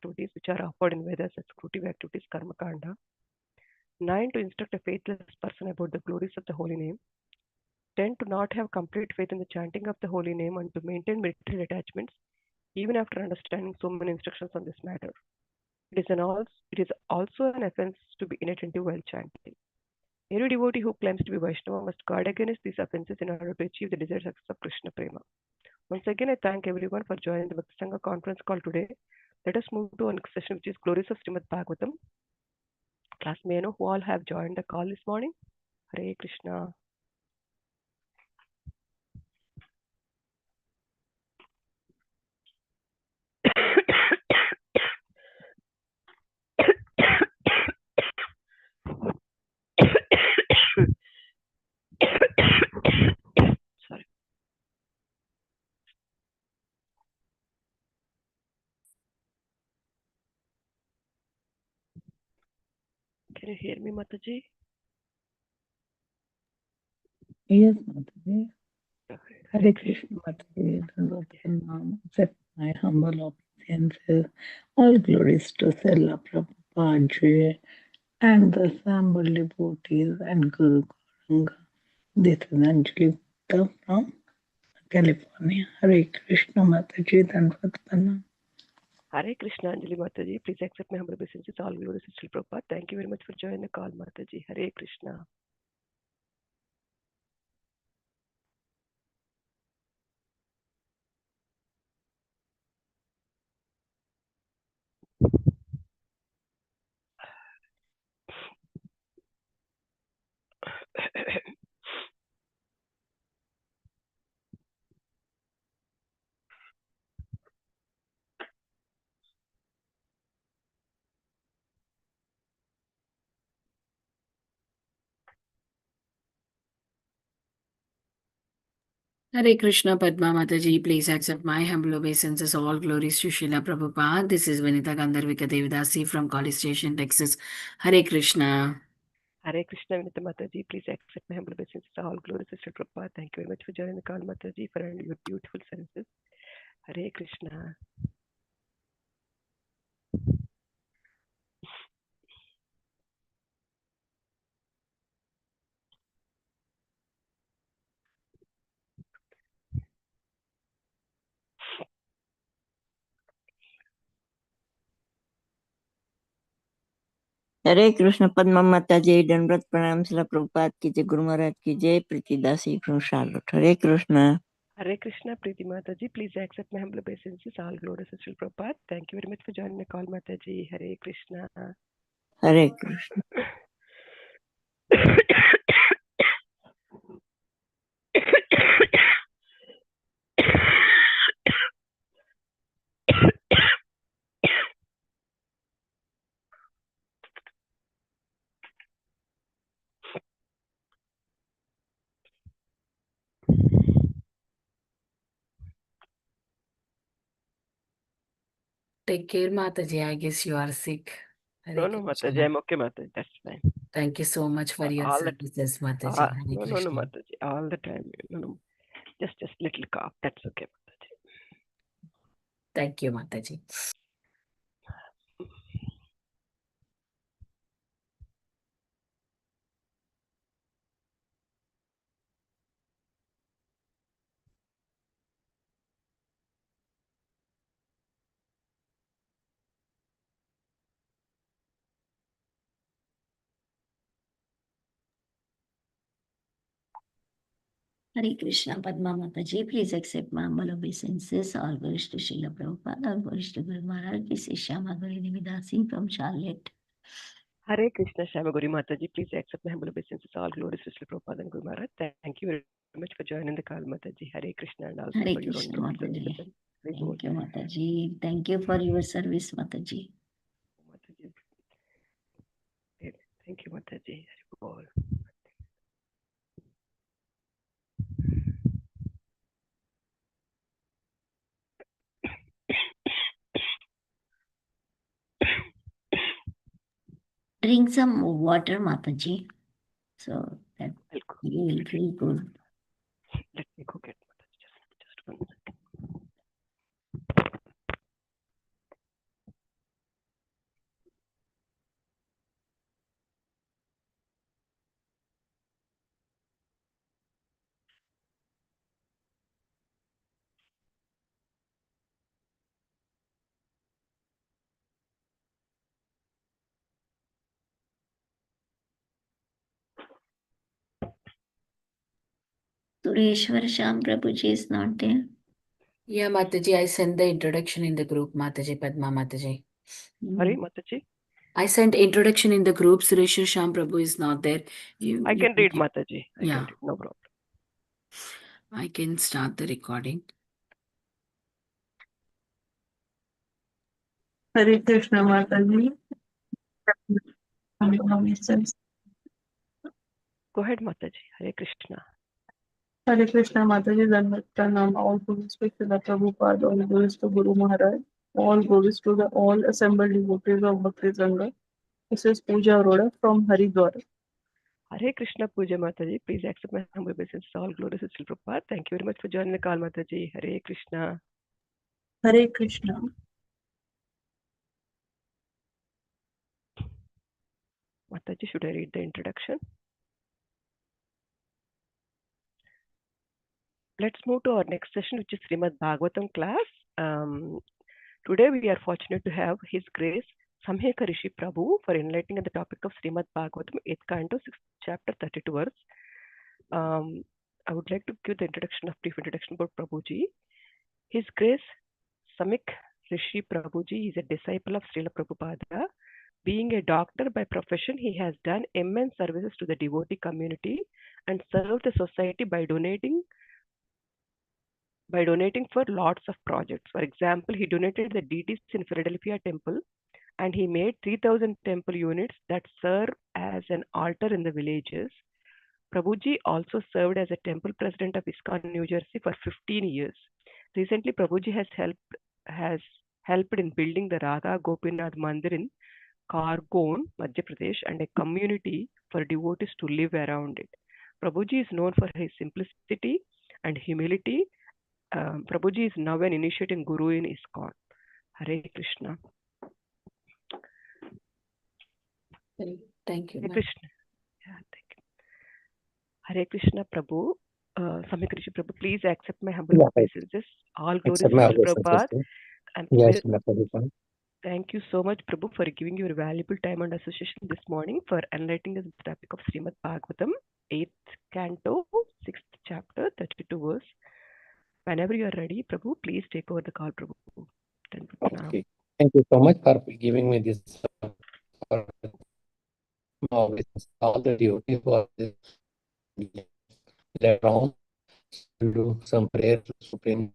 activities which are offered in Vedas as fruitive activities, karma kanda. 9. To instruct a faithless person about the glories of the holy name. 10. To not have complete faith in the chanting of the holy name and to maintain material attachments even after understanding so many instructions on this matter. It is also an offense to be inattentive while chanting. Every devotee who claims to be Vaishnava must guard against these offenses in order to achieve the desired success of Krishna Prema. Once again, I thank everyone for joining the Bhakti Sangha conference call today. Let us move to our next session, which is Glories of Srimad Bhagavatam. Class, may I know who all have joined the call this morning? Hare Krishna. Sorry. Can you hear me, Mataji? Yes, Mataji. Hare Krishna, Mataji. Accept my humble obeisances. All glories to Srila Prabhupada Ji and the assembled devotees and Guru Gauranga. This is Anjali Gupta from California. Hare Krishna, Mataji, Dandvat Pranam. Hare Krishna, Anjali Mataji. Please accept my humble obeisances. All glories to Srila Prabhupada. Thank you very much for joining the call, Mataji. Hare Krishna. Hare Krishna Padma Mataji, please accept my humble obeisances. All glories to Srila Prabhupada. This is Vinita Gandharvika Devidasi from College Station, Texas. Hare Krishna. Hare Krishna, Vinita Mataji. Please accept my humble obeisances. All glories to Srila Prabhupada. Thank you very much for joining the call, Mataji, for your beautiful sentences. Hare Krishna. हरे कृष्ण पद्मा माता जय दंडवत प्रणाम श्रील प्रभुपाद की जय गुरु महाराज की जय प्रीतिदासी from Charlotte. Hare Krishna. Hare Krishna, Preeti Mataji. Please accept my humble obeisances. All glories to Srila Prabhupada. Thank you very much for joining the call, Mataji. Hare Krishna. Hare Krishna. Take care, Mataji. I guess you are sick. No, Mataji. I'm okay, Mataji. That's fine. Thank you so much for your services, Mataji. Hare No, Mataji. All the time. No. Just little cough. That's okay, Mataji. Thank you, Mataji. Hare Krishna, Padma Mataji, please accept my humble obeisances. All glories to Srila Prabhupada, all glories to Guru Maharaj. This is Shyamaguri Devidasi from Charlotte. Hare Krishna, Shyamaguri Mataji. Please accept my humble obeisances. All glories to Srila Prabhupada and Guru Maharaj. Thank you very much for joining the call, Mataji. Hare Krishna and also Hare for your Krishna, wonderful Mataji. service. Thank you, Mataji. Thank you for your service, Mataji. Mataji. Thank you, Mataji. Hare Bol. Drink some water, Mataji, so that you will feel good. Let me go get Mataji. Just 1 second. Sureshwar Sham Prabhuji is not there. Yeah, Mataji, I sent the introduction in the group, Mataji, Padma Mataji. Sorry, Mataji. I sent introduction in the group. Sureshwar Sham Prabhu is not there. I can read, Mataji. I Yeah. can read, no problem. I can start the recording. Hare Krishna Mataji. Go ahead, Mataji. Hare Krishna. Hare Krishna Mataji, Dandavat Pranam. All glories to Srila Prabhupada, all glories to Guru Maharaj, all glories to the all assembled devotees of Bhakti Sangha. This is Pooja Arora from Haridwar. Hare Krishna Puja Mataji. Please accept my humble obeisances. All glories to Srila Prabhupada. Thank you very much for joining the call, Mataji. Hare Krishna. Hare Krishna. Mataji, should I read the introduction? Let's move to our next session, which is Srimad Bhagavatam class. Today we are fortunate to have His Grace Samik Rishi Prabhu for enlightening on the topic of Srimad Bhagavatam, 8th canto, 6th chapter, 32 verse. I would like to give the brief introduction about Prabhuji. His Grace Samik Rishi Prabhuji is a disciple of Srila Prabhupada. Being a doctor by profession, he has done immense services to the devotee community and served the society by donating for lots of projects. For example, he donated the deities in Philadelphia temple, and he made 3,000 temple units that serve as an altar in the villages. Prabhuji also served as a temple president of ISKCON New Jersey for 15 years. Recently, Prabhuji has helped in building the Radha Gopinath Mandir in Khargone, Madhya Pradesh, and a community for devotees to live around it. Prabhuji is known for his simplicity and humility. Prabhuji is now an initiating guru in ISKCON. Hare Krishna. Thank you. Hare Krishna. Yeah, thank you. Hare Krishna, Prabhu. Samik Rishi Prabhu, please accept my humble obeisances. All glories to Prabhupada. Yes, Prabhupada. Thank you so much, Prabhu, for giving your valuable time and association this morning for enlightening us with the topic of Srimad Bhagavatam, 8th canto, 6th chapter, 32 verse. Whenever you are ready, Prabhu, please take over the call, Prabhu. Okay. Thank you so much for giving me this all the duty for this. Later on, we'll do some prayer to Supreme.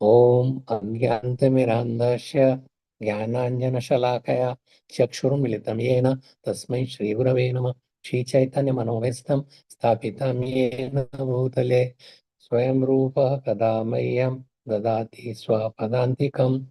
Om Agyantamirandasya Jnananjana Shalakaya Chakshurumilitam Yena Tasmai Shri Gurave Namah Shri Chaitanya Manovistam Sthapitam Yena Bhutale Swayam Rupa Kadamayyam Dadati Swapadantikam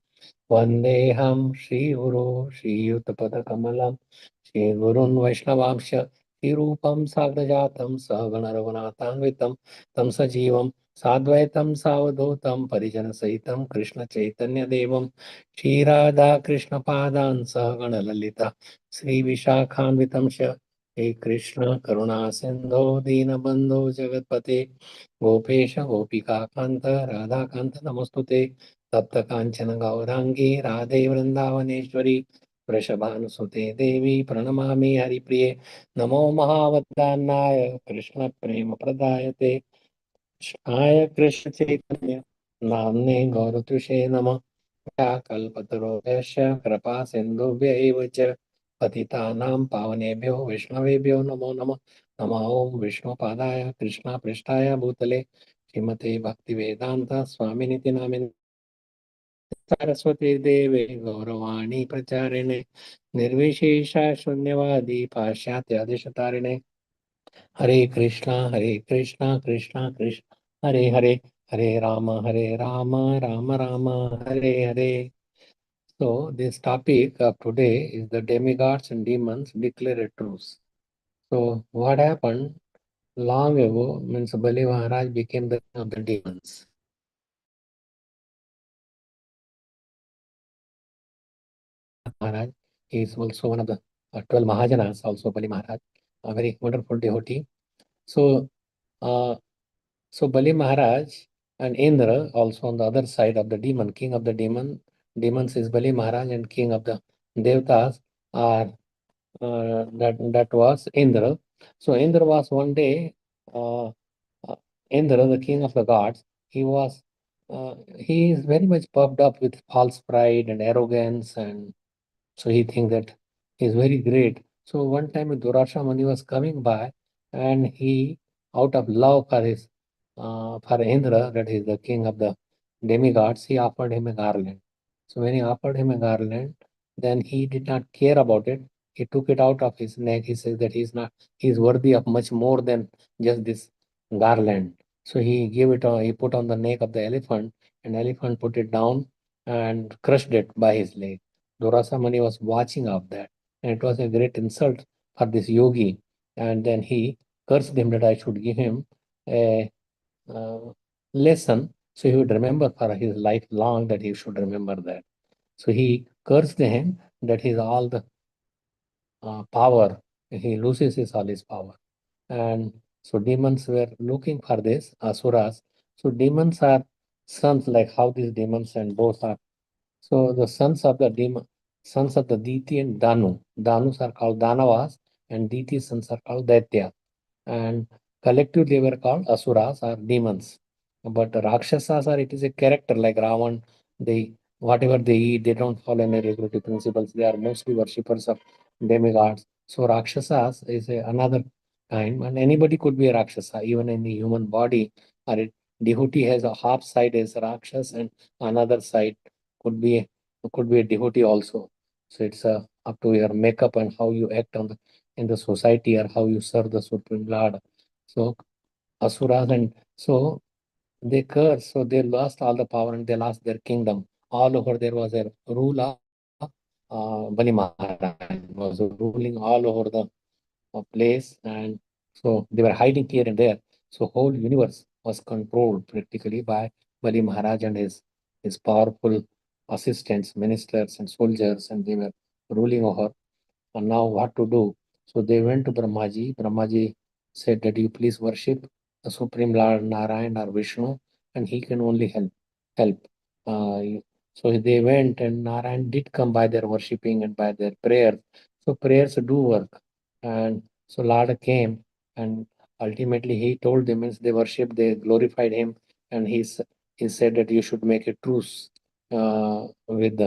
Vandeham Shri Guru Shri Yuttapada Kamalam Shri Gurun Vaishnavamsha Shri Rupam Sagrajatam Sahagana Raghunathanvitam Tam Sajivam Sadvaitam Savadotam Parijana Sahitam Krishna Chaitanya Devam Shri Radha Krishna Padan Sahagana Lalita Sri Vishakhanvitam Sha Hey Krishna Karuna Sindho Dina Bandho Jagatpate Gopesha Gopika Kanta Radha Kanta Namostute Tapta Kanchana Gaurangi Radhe Vrindavaneshwari Vrishabhanusute Devi Pranamami Haripriye Namo Mahavadanaaya Krishna Prema Pradayate Shaya Krishna Chaitanya Namne Gauratuše Nama Kalpatarobhyasya Krapa Sindhubhya eva cha Patitanam Pavanebhyo Vaishnavebhyo Namo Namah Namah Om Vishnu Padaya Krishna Prishtaya Bhutale Srimate Bhaktivedanta Swaminiti Namine Saraswati Deve Gauravani Pracharine Nirvishesha Shunyavadi Pashyatya Adhishatarine Hare Krishna, Krishna Krishna, Hare Hare, Hare Rama, Rama Rama, Hare Hare. So this topic of today is the demigods and demons declare a truce. So what happened long ago means Bali Maharaj became the king of the demons. Maharaj is also one of the 12 Mahajanas, also Bali Maharaj, a very wonderful devotee. So Bali Maharaj and Indra also on the other side of the demon, king of the demons is Bali Maharaj, and king of the Devtas are that was Indra. So Indra was one day Indra, the king of the gods, he is very much puffed up with false pride and arrogance, and so he thinks that he is very great. So one time Durasha Muni was coming by, and he, out of love for his for Indra, that is the king of the demigods, he offered him a garland. So when he offered him a garland, then he did not care about it. He took it out of his neck. He says that he is worthy of much more than just this garland. So he gave it he put on the neck of the elephant, and elephant put it down and crushed it by his leg. Durasa Muni was watching of that, and it was a great insult for this yogi. And then he cursed him that I should give him a lesson, so he would remember for his life long that he should remember that. So he cursed him that his all the power, he loses all his power. And so demons were looking for this, asuras. So demons are sons, like how these demons and both are. So the sons of the Diti and Danu. Danus are called Danavas, and Diti sons are called Daitya. And collectively they were called Asuras or demons. But Rakshasas are, it is a character like Ravan. They, whatever they eat, they don't follow any regulatory principles. They are mostly worshippers of demigods. So Rakshasas is another kind, and anybody could be a Rakshasa, even in the human body. Or a devotee has a half side as Rakshas, and another side could be a devotee also. So it's up to your makeup and how you act on the in the society, or how you serve the Supreme Lord. So Asuras, and so they cursed, so they lost all the power and they lost their kingdom. All over there was a rule of Bali Maharaj was ruling all over the place, and so they were hiding here and there. So whole universe was controlled practically by Bali Maharaj and his powerful assistants, ministers and soldiers, and they were ruling over. And now what to do? So they went to Brahmaji. Brahmaji said that you please worship the Supreme Lord Narayan or Vishnu, and he can only help. So they went, and Narayan did come by their worshipping and by their prayers. So prayers do work. And so Lord came, and ultimately he told them, as they worshipped, they glorified him, and he said that you should make a truce with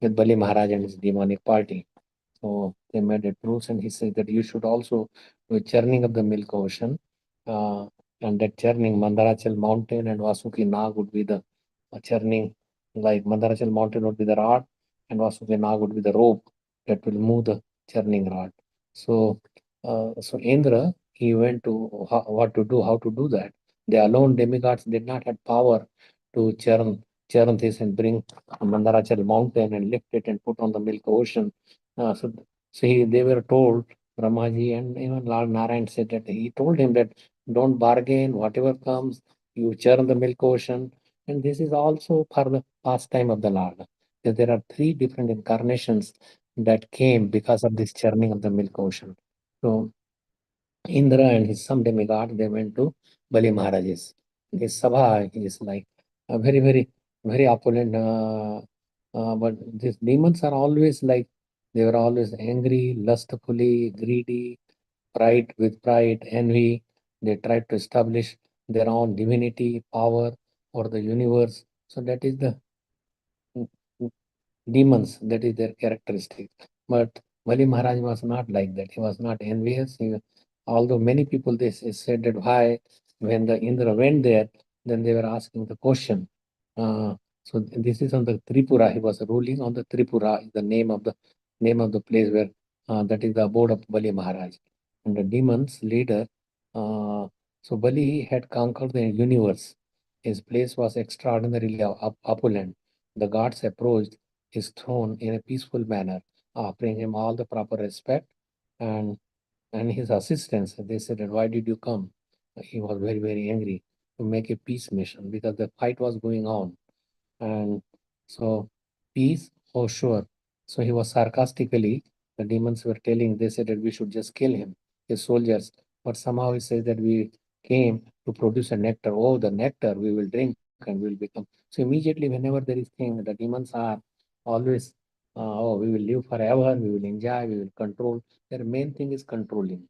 Bali Maharaj and his demonic party. So they made a truce, and he said that you should also do a churning of the milk ocean. Uh, and that churning, Mandarachal mountain and Vasuki Nag would be the churning, like Mandarachal mountain would be the rod, and Vasuki Nag would be the rope that will move the churning rod. So Indra, he went to what to do, how to do that. The alone demigods did not have power to churn this and bring Mandarachal mountain and lift it and put on the milk ocean. They were told, Brahmaji and even Lord Narayan said that he told him that don't bargain, whatever comes, you churn the milk ocean. And this is also for the pastime of the Lord. There are three different incarnations that came because of this churning of the milk ocean. So Indra and his some demigod, they went to Bali Maharaj's. His Sabha is like a very opulent. But these demons are always like, they were always angry, lustfully, greedy, pride, envy. They tried to establish their own divinity, power over the universe. So that is the demons, that is their characteristic. But Bali Maharaj was not like that. He was not envious. Although many people said that why, when the Indra went there, then they were asking the question. So this is on the Tripura. He was ruling on the Tripura, is the name of the place where that is the abode of Bali Maharaj. And the demons leader. So Bali had conquered the universe. His place was extraordinarily opulent. The gods approached his throne in a peaceful manner, offering him all the proper respect, and his assistants. They said, that, why did you come? He was very angry to make a peace mission because the fight was going on. And so, peace, oh sure. So he was sarcastically, the demons were telling, they said that we should just kill him, his soldiers. But somehow he says that we came to produce a nectar. Oh, the nectar we will drink and we will become. So immediately, whenever there is thing, the demons are always, oh, we will live forever, we will enjoy, we will control. Their main thing is controlling.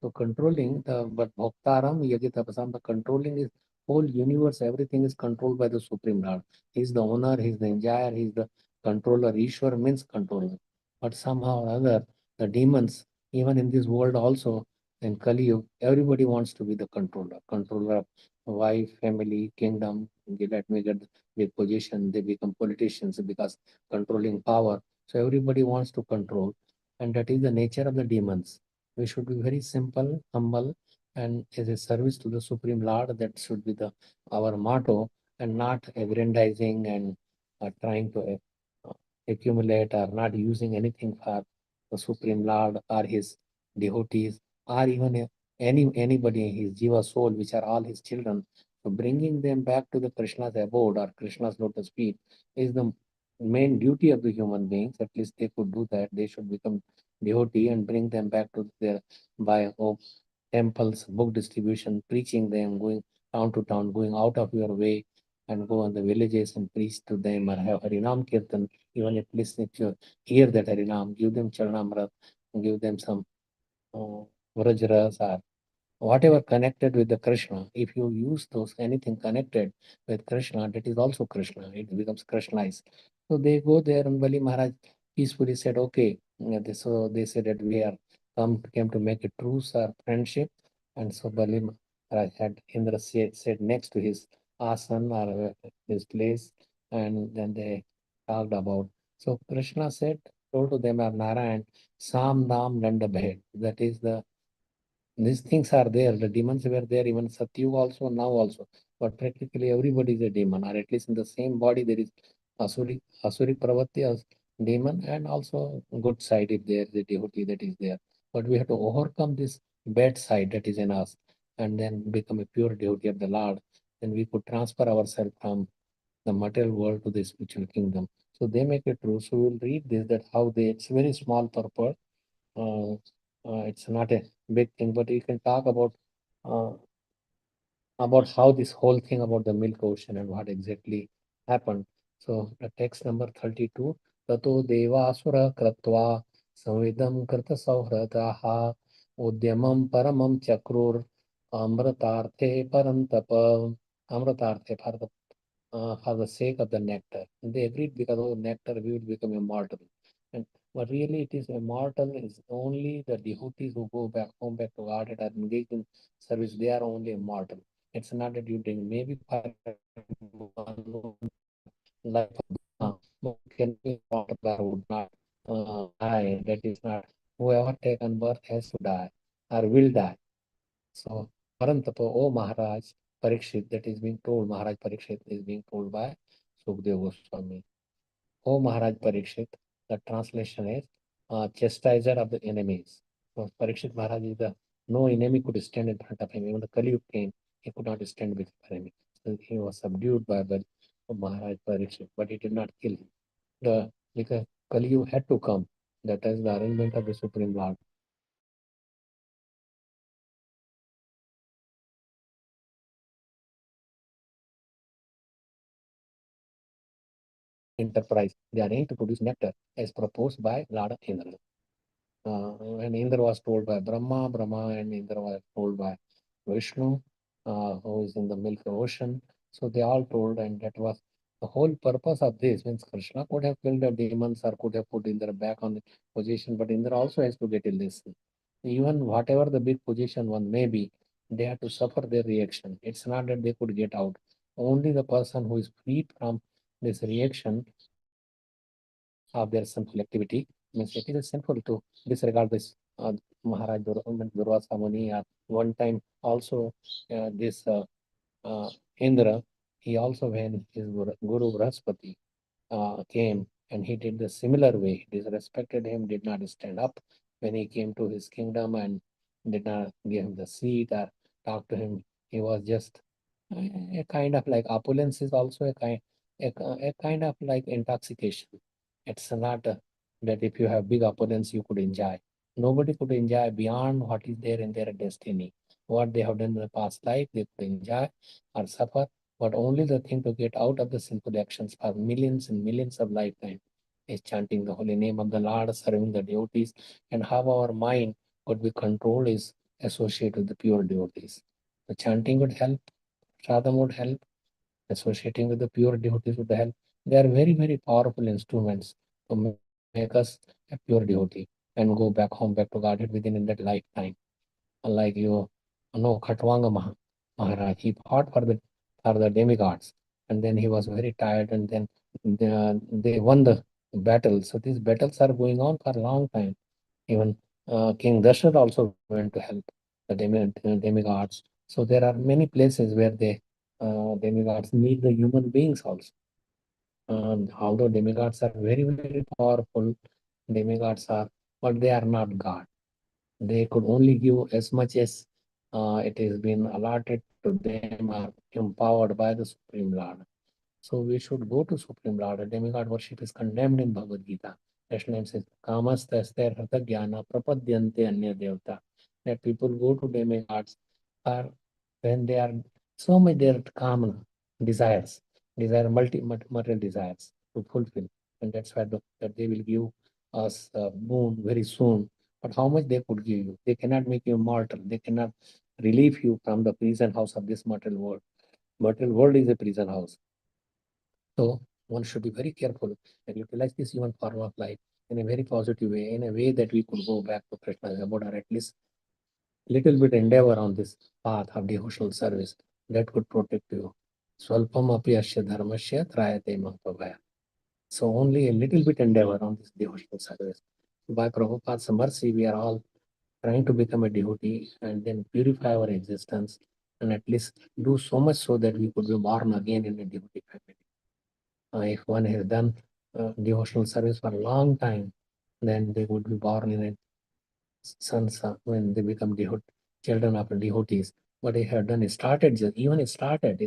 So controlling, but Bhoktaram, Yajitapasam, the controlling is whole universe, everything is controlled by the Supreme Lord. He's the owner, he's the enjoyer, he's the controller. Ishwar means controller. But somehow or other, the demons, even in this world also, in Kali Yuga, everybody wants to be the controller of wife, family, kingdom. Let me get big position. They become politicians because controlling power. So everybody wants to control, and that is the nature of the demons. We should be very simple, humble, and as a service to the Supreme Lord. That should be the our motto, and not aggrandizing and trying to accumulate, or not using anything for the Supreme Lord or his devotees, or even anybody, his jiva soul, which are all his children. So bringing them back to the Krishna's abode or Krishna's lotus feet is the main duty of the human beings. At least they could do that. They should become devotee and bring them back to their by temples, book distribution, preaching them, going town to town, going out of your way and go on the villages and preach to them, or have Harinam Kirtan. Even if listening to hear that Harinam, give them Charanamrit, give them some Vrajras or whatever connected with the Krishna. If you use those anything connected with Krishna, that is also Krishna. It becomes Krishnized. So they go there, and Bali Maharaj peacefully said, okay. So they said that we are came to make a truce or friendship. And so Bali Maharaj had Indra said next to his asan or his place, and then they talked about. So Krishna said, told to them, are Narayan, Sam Nam Danda Bhed. That is these things are there. The demons were there even Satyug also, now also. But practically everybody is a demon, or at least in the same body there is Asuri Pravati as demon, and also good side if there is a devotee that is there. But we have to overcome this bad side that is in us, and then become a pure devotee of the Lord. Then we could transfer ourselves from the material world to the spiritual kingdom. So they make it true. So we'll read this, that how they, it's very small purport. It's not a big thing, but you can talk uh, about how this whole thing about the milk ocean and what exactly happened. So the text number 32, Tato Deva Asura Kratva Samvidam Krita Sauhrataha Udyamam Paramam Chakrur Amratarte Parantapa Amratarte for the sake of the nectar. And they agreed because of nectar we will become immortal. And but really it is immortal is only the devotees who go back home, back to God, and are engaged in service. They are only immortal. It's not that you drink. Maybe for life can be immortal or would not die. That is not. Whoever taken birth has to die or will die. So Parantapa, O Maharaj Parikshit, that is being told, Maharaj Parikshit is being told by Sukdev Goswami. O Maharaj Parikshit, the translation is chastiser of the enemies. So Parikshit Maharaj is the no enemy could stand in front of him. Even the Kali Yuga came, he could not stand before enemy. So he was subdued by the Maharaj Parikshit, but he did not kill him. Because Kali Yuga had to come. That is the arrangement of the Supreme Lord. Enterprise. They arranged to produce nectar as proposed by Lord Indra. And Indra was told by Brahma, and Indra was told by Vishnu, who is in the Milky Ocean. So they all told, and that was the whole purpose of this. Means Krishna could have killed the demons or could have put Indra back on the position, but Indra also has to get a lesson. Even whatever the big position one may be, they have to suffer their reaction. It's not that they could get out. Only the person who is free from this reaction of their sinful activity. Means it is sinful to disregard this Maharaj Durvasa Muni. One time also this Indra, he also when his Guru Brahaspati came and he did the similar way, disrespected him, did not stand up when he came to his kingdom and did not give him the seat or talk to him. He was just a kind of like opulence is also a kind of like intoxication. It's not that if you have big opulence you could enjoy. Nobody could enjoy beyond what is there in their destiny. What they have done in the past life, they could enjoy or suffer, but only the thing to get out of the sinful actions for millions and millions of lifetimes is chanting the holy name of the Lord, serving the devotees, and how our mind could be controlled is associated with the pure devotees. The chanting would help, Sadham would help, associating with the pure devotees would help. They are very, very powerful instruments to make us a pure devotee and go back home, back to Godhead within in that lifetime. Unlike you know, Khatwanga Maharaj, he fought for the demigods, and then he was very tired, and then they won the battle. So these battles are going on for a long time. Even King Dasharatha also went to help the demigods. So there are many places where the demigods need the human beings also. Although demigods are very, very powerful, demigods are, but they are not God. They could only give as much as it has been allotted to them or empowered by the Supreme Lord. So we should go to Supreme Lord. Demigod worship is condemned in Bhagavad Gita. Krishna says, Kamastasthir Hrata Jnana Prapadyante Anya Devta. That people go to demigods or when they are so much their kamana, desires, material desires to fulfill. And that's why that they will give us a boon very soon. But how much they could give you? They cannot make you immortal. They cannot relieve you from the prison house of this material world. Material world is a prison house. So one should be very careful and utilize this human form of life in a very positive way, in a way that we could go back to Krishna's abode, or at least little bit endeavor on this path of devotional service that could protect you. Swalpam api asya dharmasya trayate mahapavaya. So only a little bit endeavor on this devotional service. By Prabhupada's mercy, we are all trying to become a devotee and then purify our existence and at least do so much so that we could be born again in a devotee family. If one has done devotional service for a long time, then they would be born in a sons when they become children of devotees. But they have done starting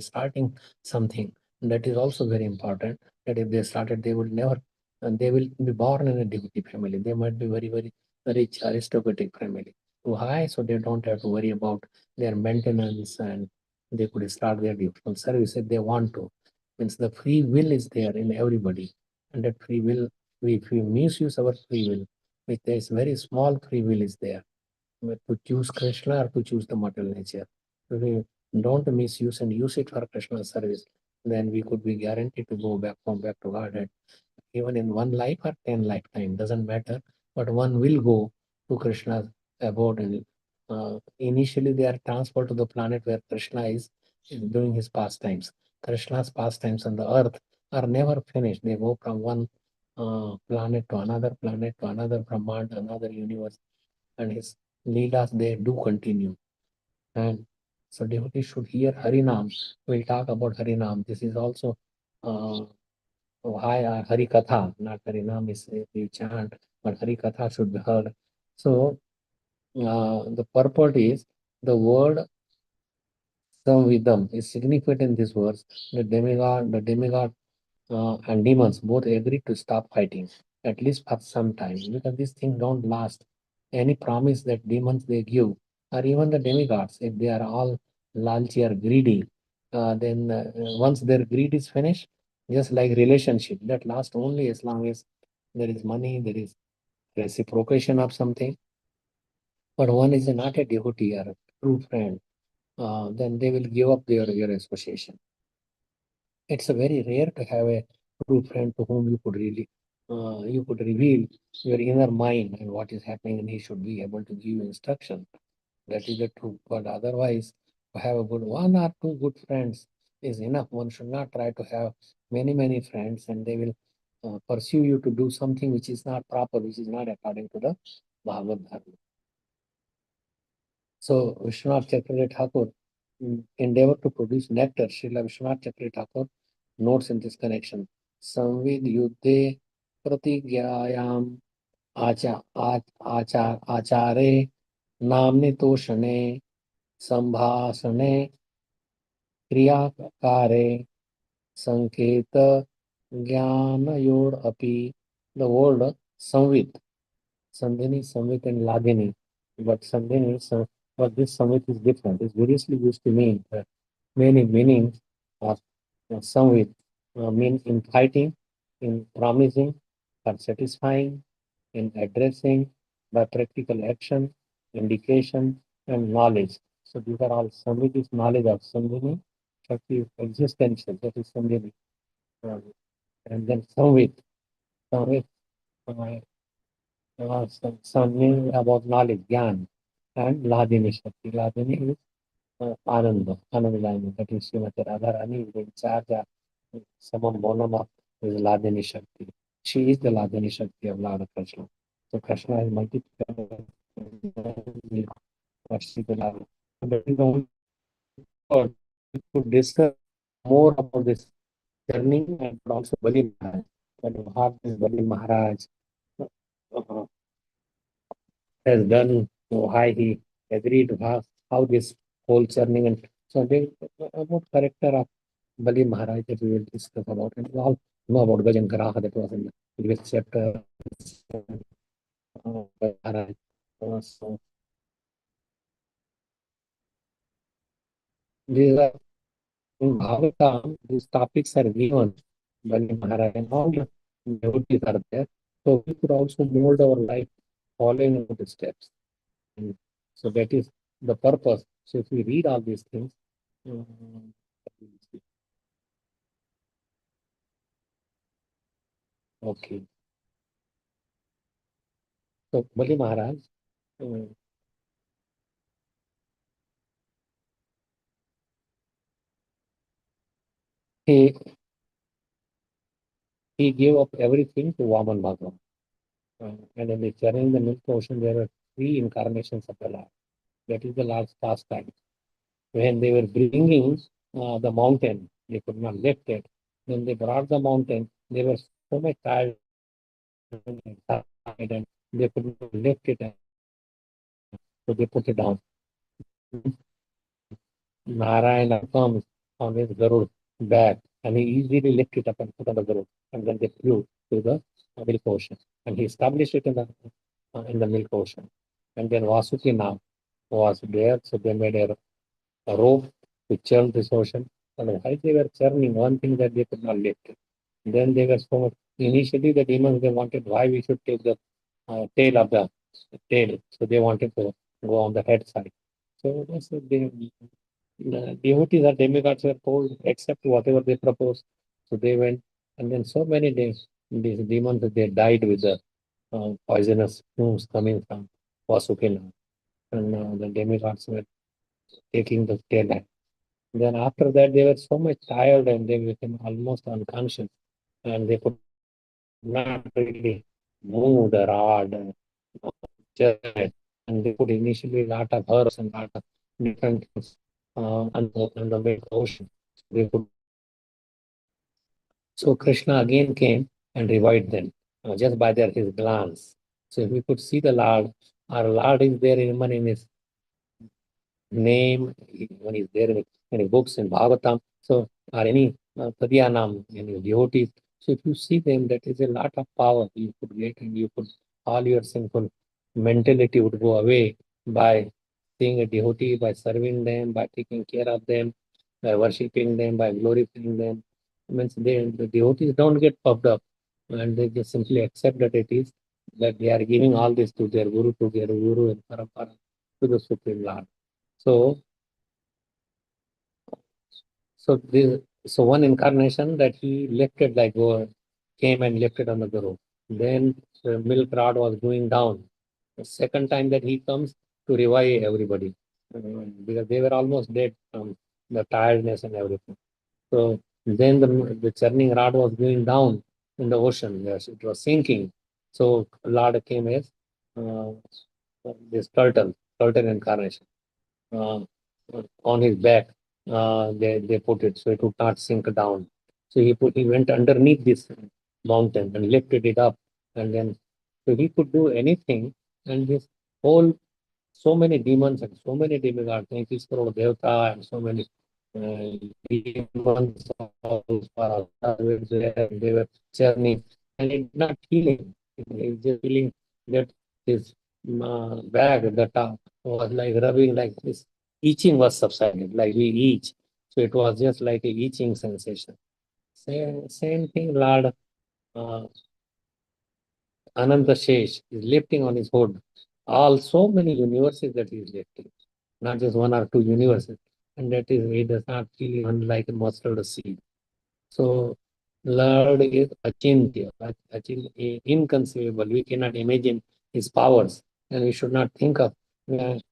starting something. That is also very important. That if they started, they would never, and they will be born in a devotee family. They might be very, very rich aristocratic family. Why? So they don't have to worry about their maintenance, and they could start their devotional service if they want to. Means the free will is there in everybody, and that free will, if we misuse our free will, with this very small free will is there to choose Krishna or to choose the material nature. If we don't misuse and use it for Krishna's service, then we could be guaranteed to go back to Godhead. Even in one life or 10 lifetime, doesn't matter, but one will go to Krishna's abode. And initially they are transferred to the planet where Krishna is doing his pastimes. Krishna's pastimes on the earth are never finished. They go from one planet to another planet to another Brahmand, another universe, and his leelas they do continue. And so devotees should hear Harinam. We'll talk about Harinam. This is also why Hari Katha, not Harinam is we chant, but Hari Katha should be heard. So the purport is the word Samvidam is significant in this verse. The demigod and demons both agreed to stop fighting, at least for some time, because these things don't last. Any promise that demons they give, or even the demigods, if they are all lalchi or greedy, then once their greed is finished, just like relationship, that lasts only as long as there is money, there is reciprocation of something. But one is not a devotee or a true friend, then they will give up your association. It's a very rare to have a true friend to whom you could reveal your inner mind and what is happening, and he should be able to give you instruction. That is the truth. But otherwise, to have a good one or two good friends is enough. One should not try to have many friends, and they will pursue you to do something which is not proper, which is not according to the Bhagavad Dharma. So Vishwanath Chakravarti Thakur endeavor to produce nectar. Srila Vishwanath Chakravarti Thakur notes in this connection. Samvid yuddhe pratigyayam आचारे नाम्नितोषणे संभाषणे क्रियाकारे संकेत ज्ञानयोरपि. The word samvit, sandhini, samvit and lagini, but sandhini, but this samvit is different. It's variously used to mean many meanings of samvit. Mean in fighting, in promising, or satisfying, in addressing, by practical action, indication, and knowledge. So these are all samvit is knowledge of sandhini, Shakti is existential, that is Samik. And then Samik something about knowledge, Gyan, and Ladini Shakti. Ladini is Ananda, that is Srimati Radharani is in charge of Samam Bonama is Ladini Shakti. She is the Ladini Shakti of Lord Krishna. So Krishna has multiple Ladini. But in the only word, we could discuss more about this journey and also Bali Maharaj. But how this Bali Maharaj has done, why he agreed, how this whole churning and so they about character of Bali Maharaj that we will discuss about, and we all know about Gajan Karaha that was in the previous chapter. Maharaj. So these are in Bhagavatam, these topics are given Bali Maharaj and all the devotees are there. So we could also mold our life following the steps. And so that is the purpose. So if we read all these things, okay. So Bali Maharaj, he gave up everything to Vaman Bhagavan. And in the journey in the milk ocean, there were 3 incarnations of the Lord. That is the Lord's pastime. When they were bringing the mountain, they could not lift it. When they brought the mountain, they were so much tired and they could not lift it. So they put it down. Narayana comes on his Garud back and he easily lifted it up and put on the Garud. And then they flew to the milk ocean. And he established it in the milk ocean. And then Vasuki now was there, so they made a rope to churn this ocean. And while they were churning, one thing that they could not lift. Then they were so much. Initially, the demons they wanted why we should take the tail of the tail, so they wanted to go on the head side. So the devotees or demigods were told accept whatever they proposed. So they went, and then so many days these demons they died with the poisonous fumes coming from Vasukina, and the demigods were taking the tail. Then after that, they were so much tired and they became almost unconscious, and they could not really move the rod, and they put initially a lot of herbs and lot of different things on the big ocean. They could. So Krishna again came and revived them just by his glance. So if we could see the Lord, our Lord is there even in his name, when he's there in any books in Bhagavatam, so or any Tadyanam, any devotees. So if you see them, that is a lot of power you could get, and you could all your sinful mentality would go away by seeing a devotee, by serving them, by taking care of them, by worshipping them, by glorifying them. Means the devotees don't get puffed up, and they just simply accept that it is that they are giving all this to their guru and parampara, to the Supreme Lord. So, so one incarnation that he lifted like came and lifted on the Guru. Then the milk rod was going down. The second time that he comes to revive everybody because they were almost dead from the tiredness and everything. So then the churning rod was going down in the ocean. Yes, it was sinking. So Lord came as uh, this turtle incarnation. uh, on his back. They put it so it would not sink down. So he went underneath this mountain and lifted it up, and then so he could do anything. And this whole so many demons and so many demigods, 90 crore devata and so many demons were there. They were churning, and it not healing. It's just feeling that his bag, the top, was like rubbing like this. Itching was subsided, like we itch. So it was just like a itching sensation. Same thing, Lord Ananta Shesh is lifting on his hood. All so many universes that he is lifting, not just one or two universes. and that is, he does not feel even like a mustard seed. So Lord is achintya, inconceivable. We cannot imagine his powers, and we should not think of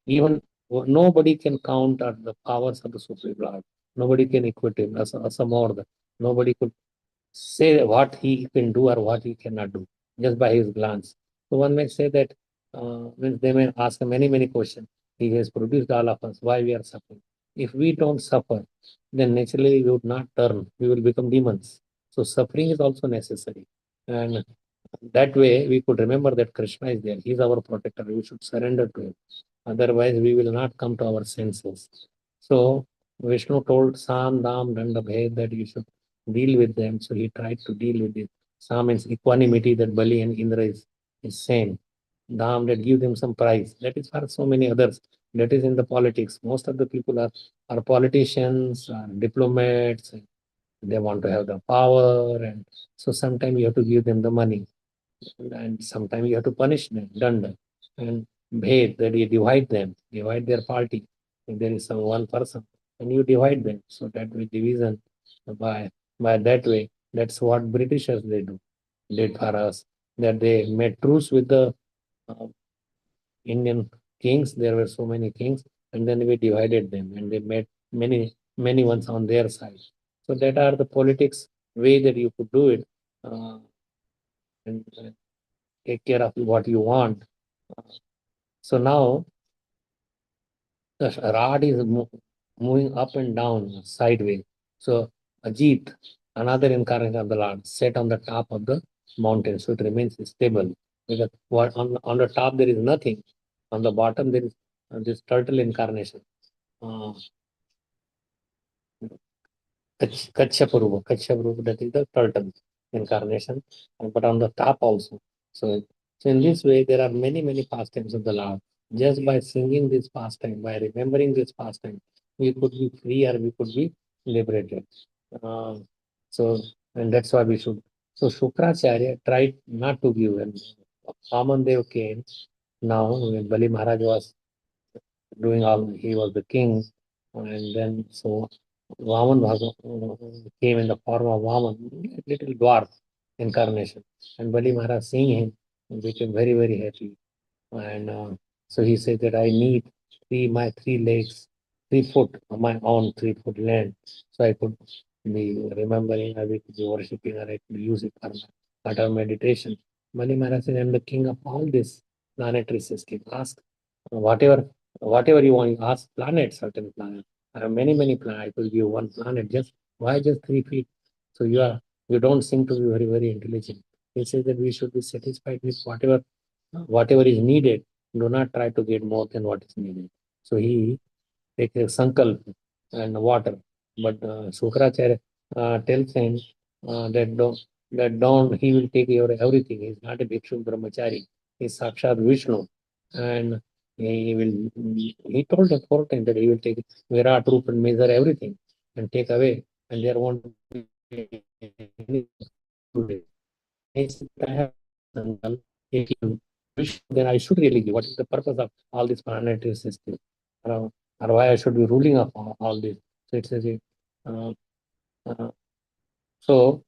even nobody can counter the powers of the Supreme Lord. Nobody can equate him as a more. Nobody could say what he can do or what he cannot do just by his glance. So one may say that they may ask many questions. He has produced all of us. Why we are suffering? If we don't suffer, then naturally we would not turn. We will become demons. So suffering is also necessary, and that way we could remember that Krishna is there. He is our protector. We should surrender to him. Otherwise, we will not come to our senses. So Vishnu told Sam, Dam, Danda, Bhed that you should deal with them. So he tried to deal with it. Sam means equanimity, that Bali and Indra is same. Dam, that give them some prize. That is for so many others. That is in the politics. Most of the people are politicians, are diplomats. They want to have the power, and so sometimes you have to give them the money, and sometimes you have to punish them, danda, and bhed, that you divide them, divide their party. If there is some one person, and you divide them, so that way division by that way. That's what Britishers they did for us. That they made truce with the uh, Indian kings. There were so many kings, and then we divided them, and they made many ones on their side. So that are the politics way that you could do it, and take care of what you want. So now the rod is moving up and down sideways. So Ajit, another incarnation of the Lord, sat on the top of the mountain, so it remains stable. Because what on the top there is nothing, on the bottom there is this turtle incarnation. Uh, Kachaparuva, that is the turtle incarnation, but on the top also. So, so in this way, there are many pastimes of the Lord. Just by singing this pastime, by remembering this pastime, we could be free or we could be liberated. Uh, so, and that's why we should. So Shukracharya tried not to give, and Vamandev came. Now, when Bali Maharaj was doing all, he was the king, and then so Vaman came in the form of Vaman, little dwarf incarnation, and Bali Maharaj seeing him became very happy, and so he said that I need my 3 legs, 3 foot of my own 3 foot land, so I could be remembering, I could be worshipping, or I could use it for utter meditation. Bali Maharaj said, I'm the king of all this planetary system. Ask whatever you want. You ask planet, certain planet. I have many planets. I will give one planet. Just why just 3 feet? So you don't seem to be very intelligent. He says that we should be satisfied with whatever is needed. Do not try to get more than what is needed. So he takes a sankalp and water. But Shukracharya tells him that don't he will take your everything. He is not a bhikshu brahmachari. He is Sakshat Vishnu, and he told the 4 times that he will take Virat Roop and measure everything and take away, and there won't be any today. He said, I have sankalp. If you wish, then I should really give. What is the purpose of all this planetary system? Or, or why I should be ruling of all this? So it says, uh, uh, so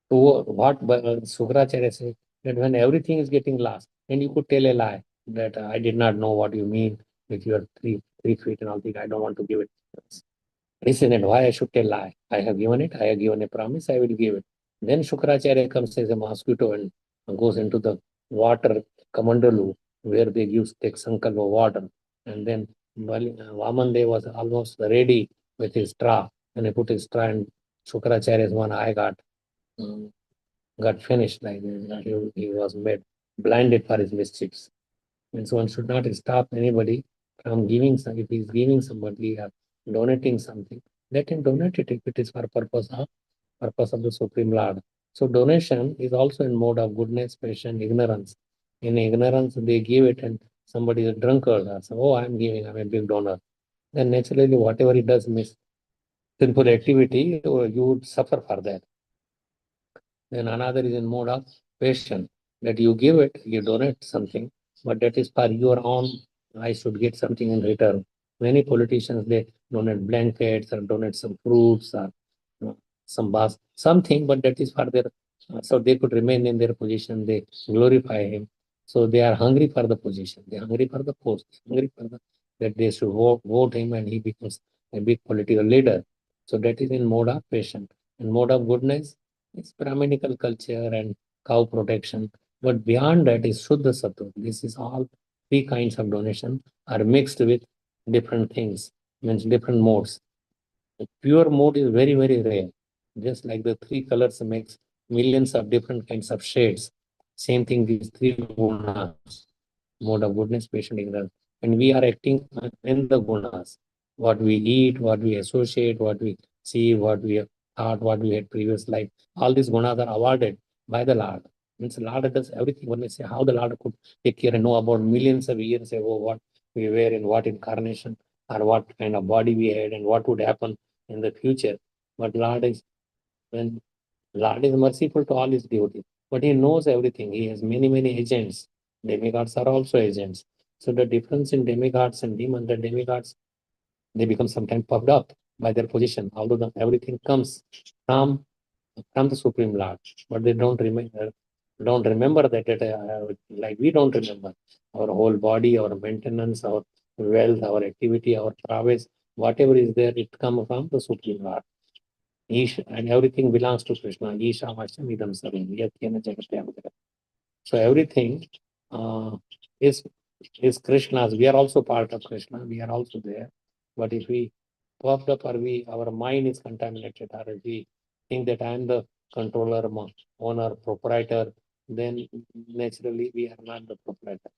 what Shukracharya says, that when everything is getting lost, then you could tell a lie that I did not know what you mean with your 3 feet and all that. I don't want to give it. Listen, and why I should tell lie? I have given it. I have given a promise. I will give it. Then Shukracharya comes as a mosquito and goes into the water kamandalu where they take sankalpa of water. And then Vamandev was almost ready with his straw, and he put his straw, and Shukracharya's one eye um, got finished like this. He was made blinded for his mischiefs. And so one should not stop anybody from giving some. If he is giving somebody or donating something, let him donate it if it is for purpose of the Supreme Lord. So donation is also in mode of goodness, passion, ignorance. In ignorance, they give it, and somebody is a drunkard or say, oh, I'm giving, I'm a big donor. Then naturally, whatever he does miss sinful activity, you would suffer for that. Then another is in mode of passion, that you give it, you donate something, but that is for your own. I should get something in return. Many politicians, they donate blankets or donate some fruits or some bus, something, but that is for their, so they could remain in their position. They glorify him. So they are hungry for the position. They are hungry for the post. Hungry for the, that they should vote him and he becomes a big political leader. So that is in mode of passion. And mode of goodness is Brahminical culture and cow protection. But beyond that is Shuddha Sattva. This is all three kinds of donation are mixed with different things, means different modes. The pure mode is very, very rare. Just like the three colors makes millions of different kinds of shades. Same thing, these three gunas, mode of goodness, patient, ignorance. And we are acting in the gunas. What we eat, what we associate, what we see, what we have thought, what we had previous life. All these gunas are awarded by the Lord. Means Lord does everything. When we say how the Lord could take care and know about millions of years ago, what we were in what incarnation or what kind of body we had and what would happen in the future. But Lord is, when Lord is merciful to all his devotees, but he knows everything. He has many, many agents. Demigods are also agents. So the difference in demigods and demons, the demigods, they become sometimes puffed up by their position, although everything comes from the Supreme Lord, but they don't remember that, like we don't remember our whole body, our maintenance, our wealth, our activity, our prowess, whatever is there, it comes from the Supreme Lord. And everything belongs to Krishna. Isha Vasham Idam Sarvam. Yatyena Jagatyam Jagat. So everything uh, is Krishna's. We are also part of Krishna. We are also there. But if we puffed up or our mind is contaminated, or if we think that I am the controller, owner, proprietor, then naturally we are not the proprietor.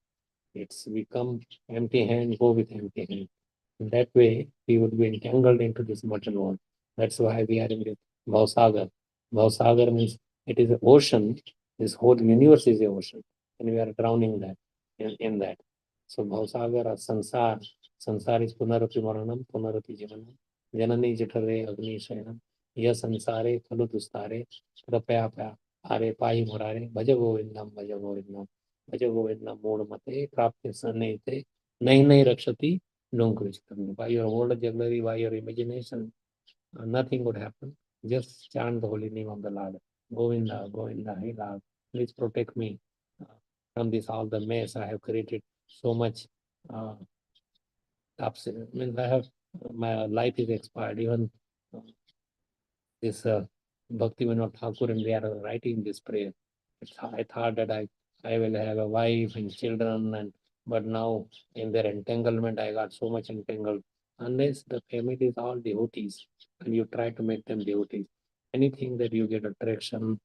It's we come empty hand, go with empty hand. In that way, we would be entangled into this material world. That's why we are in the Bhausagar. Bhausagar means it is an ocean. This whole universe is an ocean, and we are drowning that in that. So Bhausagar or Sansar. Sansar is Punarapi Maranam, Punarapi Jivanam. Janani Jitare Agni Shayanam. Ya Sansare Kalu Dustare. Krapaya Paya. Are Pai Murare. Bhaja Govindam, Bhaja Govindam. Bhaja Govindam Mudamate. Prapti Sanete. Nahi Nahi Rakshati. Don't reach them. By your old jugglery, by your imagination, nothing would happen. Just chant the holy name of the Lord. Govinda, Govinda, hey Lord, please protect me from this all the mess I have created. So much upset. Means I have my life is expired. Even this Bhakti Vinod Thakur and they are writing this prayer. I thought that I will have a wife and children, but now in their entanglement I got so much entangled. Unless the family is all devotees and you try to make them devotees, anything that you get attraction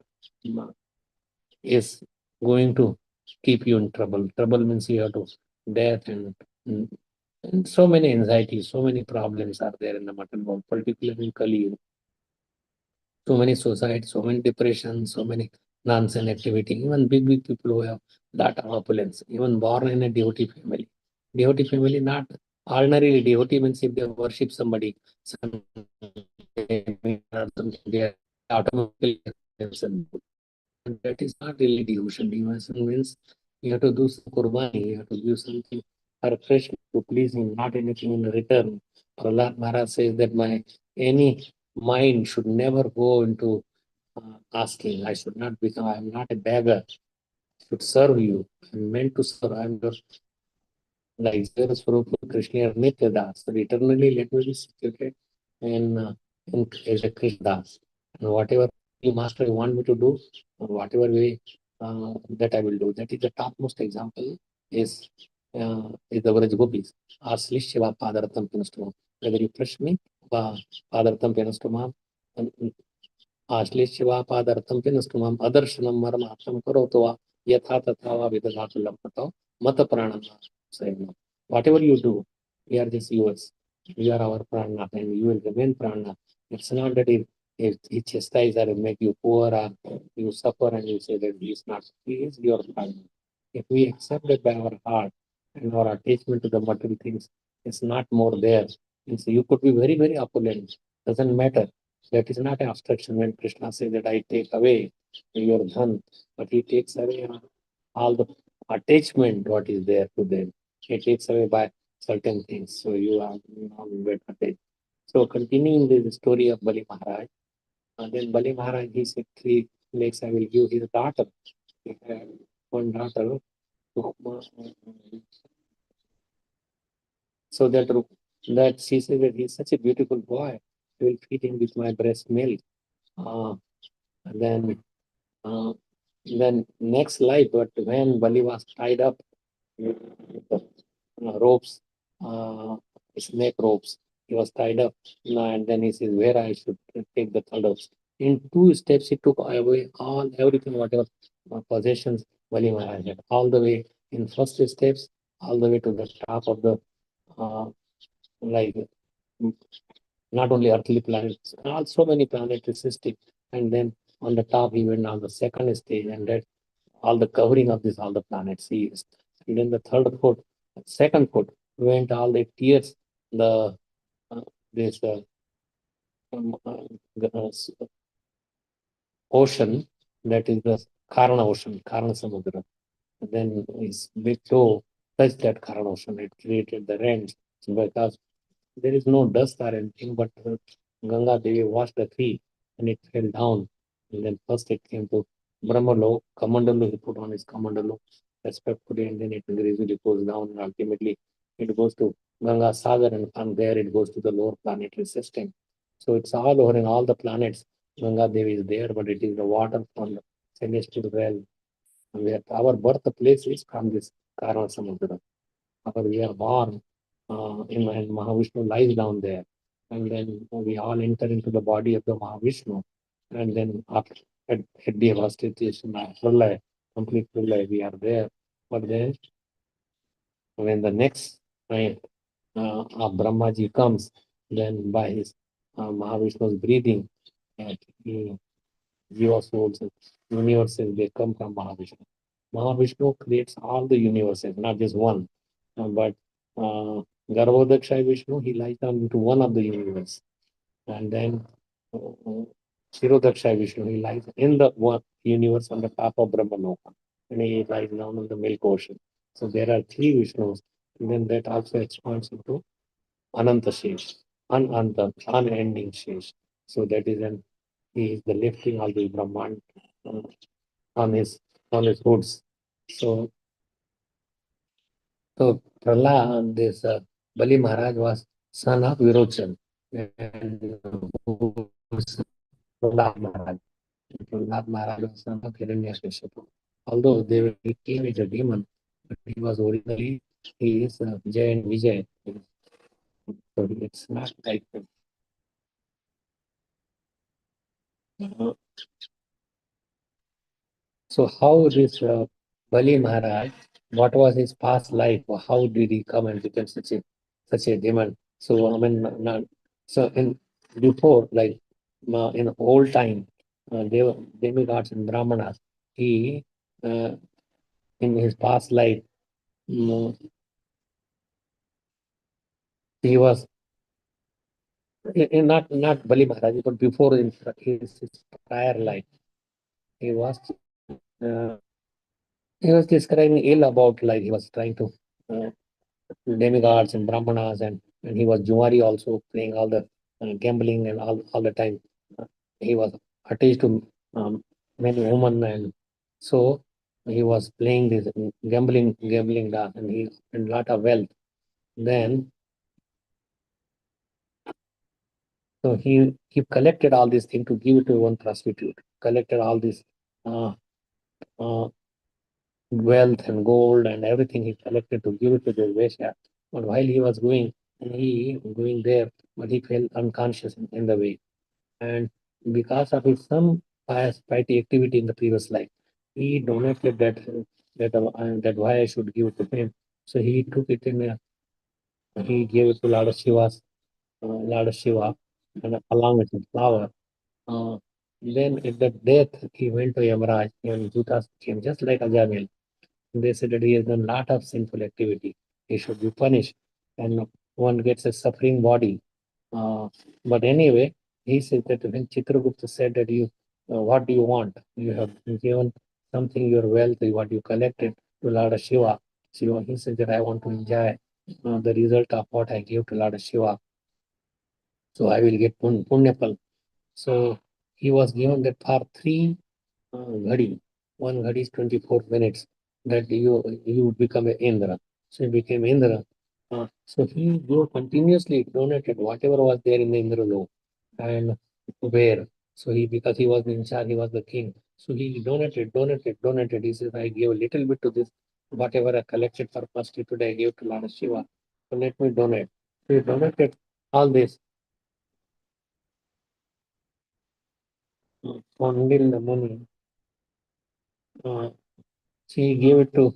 is going to keep you in trouble. Trouble means you have to death and so many anxieties, so many problems are there in the material world, particularly in Kali Yuga. So many suicides, so many depression, so many nonsense activity. Even big people who have that opulence, even born in a devotee family. Devotee family, not ordinarily devotee means if they worship somebody, they are automatically. That is not really devotion. Devotion means you have to do some kurbani, you have to do something for Krishna to please him, not anything in return. Prahlad Maharaj says that my any mind should never go into asking. I should not become, I am not a beggar. I should serve you. I am meant to serve. I am your like Swarupa Krishna or Nitya Das. So eternally let me be situated in as a Krishna Das. And whatever the master want me to do, whatever way that I will do. That is the topmost example is the Vraj Gopis. Asli Shiva Padaratam Pinastumam. Whether you press me, Padaratam Pinastumam, आश्लेष्यवापादर्थं पिनस्तुमम् अदर्शनं मरमार्थं करोतु वा यथा तथा वा विदधातु लभ्यतो मत प्राणं saying whatever you do, we are just yours. You are our prana and you will remain prana. It's not that if he chastise or make you poor or you suffer and you say that he is not, he is your prana. If we accept it by our heart and our attachment to the material things is not more there, so you could be very, very opulent. Doesn't matter. That is not an abstraction when Krishna says that I take away your dhan, but he takes away all the attachment what is there to them. He takes away by certain things. So you are not better. So continuing the story of Bali Maharaj, and then Bali Maharaj, he said 3 lakes I will give his daughter. He had one daughter. So that she said that he's such a beautiful boy. I will feed him with my breast milk. And then next life, but when Bali was tied up with the ropes, snake ropes, he was tied up. And then he says, where I should take the thunders. In 2 steps, he took away everything, whatever possessions Bali Maharaj had, all the way in first steps, all the way to the top of the like not only earthly planets, also many planetary systems. And then on the top, he went on the second stage, and that all the covering of this, all the planets he used. And then the second foot went all the tears, the this um, uh, ocean, that is the Karana ocean, Karana Samudra. And then his big toe touched that Karana ocean. It created the rains because there is no dust or anything, but Ganga Devi washed the feet and it fell down. And then first it came to Brahmalo, Kamandalu, he put on his Kamandalu respectfully, and then it gradually goes down, and ultimately it goes to Ganga Sagar, and from there it goes to the lower planetary system. So it's all over in all the planets. Ganga Devi is there, but it is the water from the celestial realm. Where our birthplace is from this Karana Samudra. We are born and Mahavishnu lies down there. And then we all enter into the body of the Mahavishnu. And then after at the devastation, complete pralaya, we are there. But then when the next night Brahmaji comes, then by his Mahavishnu's breathing, he Jiva souls and universes, they come from Mahavishnu. Mahavishnu creates all the universes, not just one. But Garbhodakshay Vishnu, he lies down into one of the universe. And then Shirodakshay Vishnu, he lies in the one universe on the top of Brahmaloka. And he lies down in the milk ocean. So there are 3 Vishnus. And then that also expands into Ananta Shesh, unending Shesh. So that is he is the lifting of the Brahman on his hoods. So Prahlad, this Bali Maharaj was son of Virochan, and who is Prahlad Maharaj. Prahlad Maharaj was son of Hiranyakashipu. Although he came as a demon, but he was originally he is Jay and Vijay. So it's not like so how this Bali Maharaj, what was his past life? How did he come and become such a demon? So I mean, so in before like in old time, they were demigods and brahmanas. He in his past life, he was not Bali Maharaj, but before in his prior life, he was. Uh, he was describing ill about like he was trying to uh, demigods and brahmanas, and he was Jumari also, playing all the gambling and all the time. He was attached to many women, and so he was playing this gambling dance, and he had a lot of wealth. Then so he collected all these things to give it to one prostitute, collected all this uh, uh, wealth and gold and everything he collected to give it to the Vaishya. But while he was going there, but he fell unconscious in the way. And because of his some piety activity in the previous life, he donated that why I should give it to him. So he took it he gave it to Lord of Shiva, and along with the flower. Uh, then at the death, he went to Yamaraj, and Jutas came just like Ajamil. They said that he has done a lot of sinful activity. He should be punished, and one gets a suffering body. But anyway, he said that when Chitragupta said that what do you want? You have given something, your wealth, what you collected to Lord Shiva. He said that I want to enjoy the result of what I gave to Lord Shiva. So I will get Punyapal. So he was given that for 3 ghadi. 1 ghadi is 24 minutes. That you become an Indra. So he became Indra. So he continuously donated whatever was there in the Indra law and where. So because he was in charge, he was the king. So he donated. He says, I gave a little bit to this, whatever I collected for first today, I gave to Lord Shiva. So let me donate. So he donated all this. Only the money. He gave it to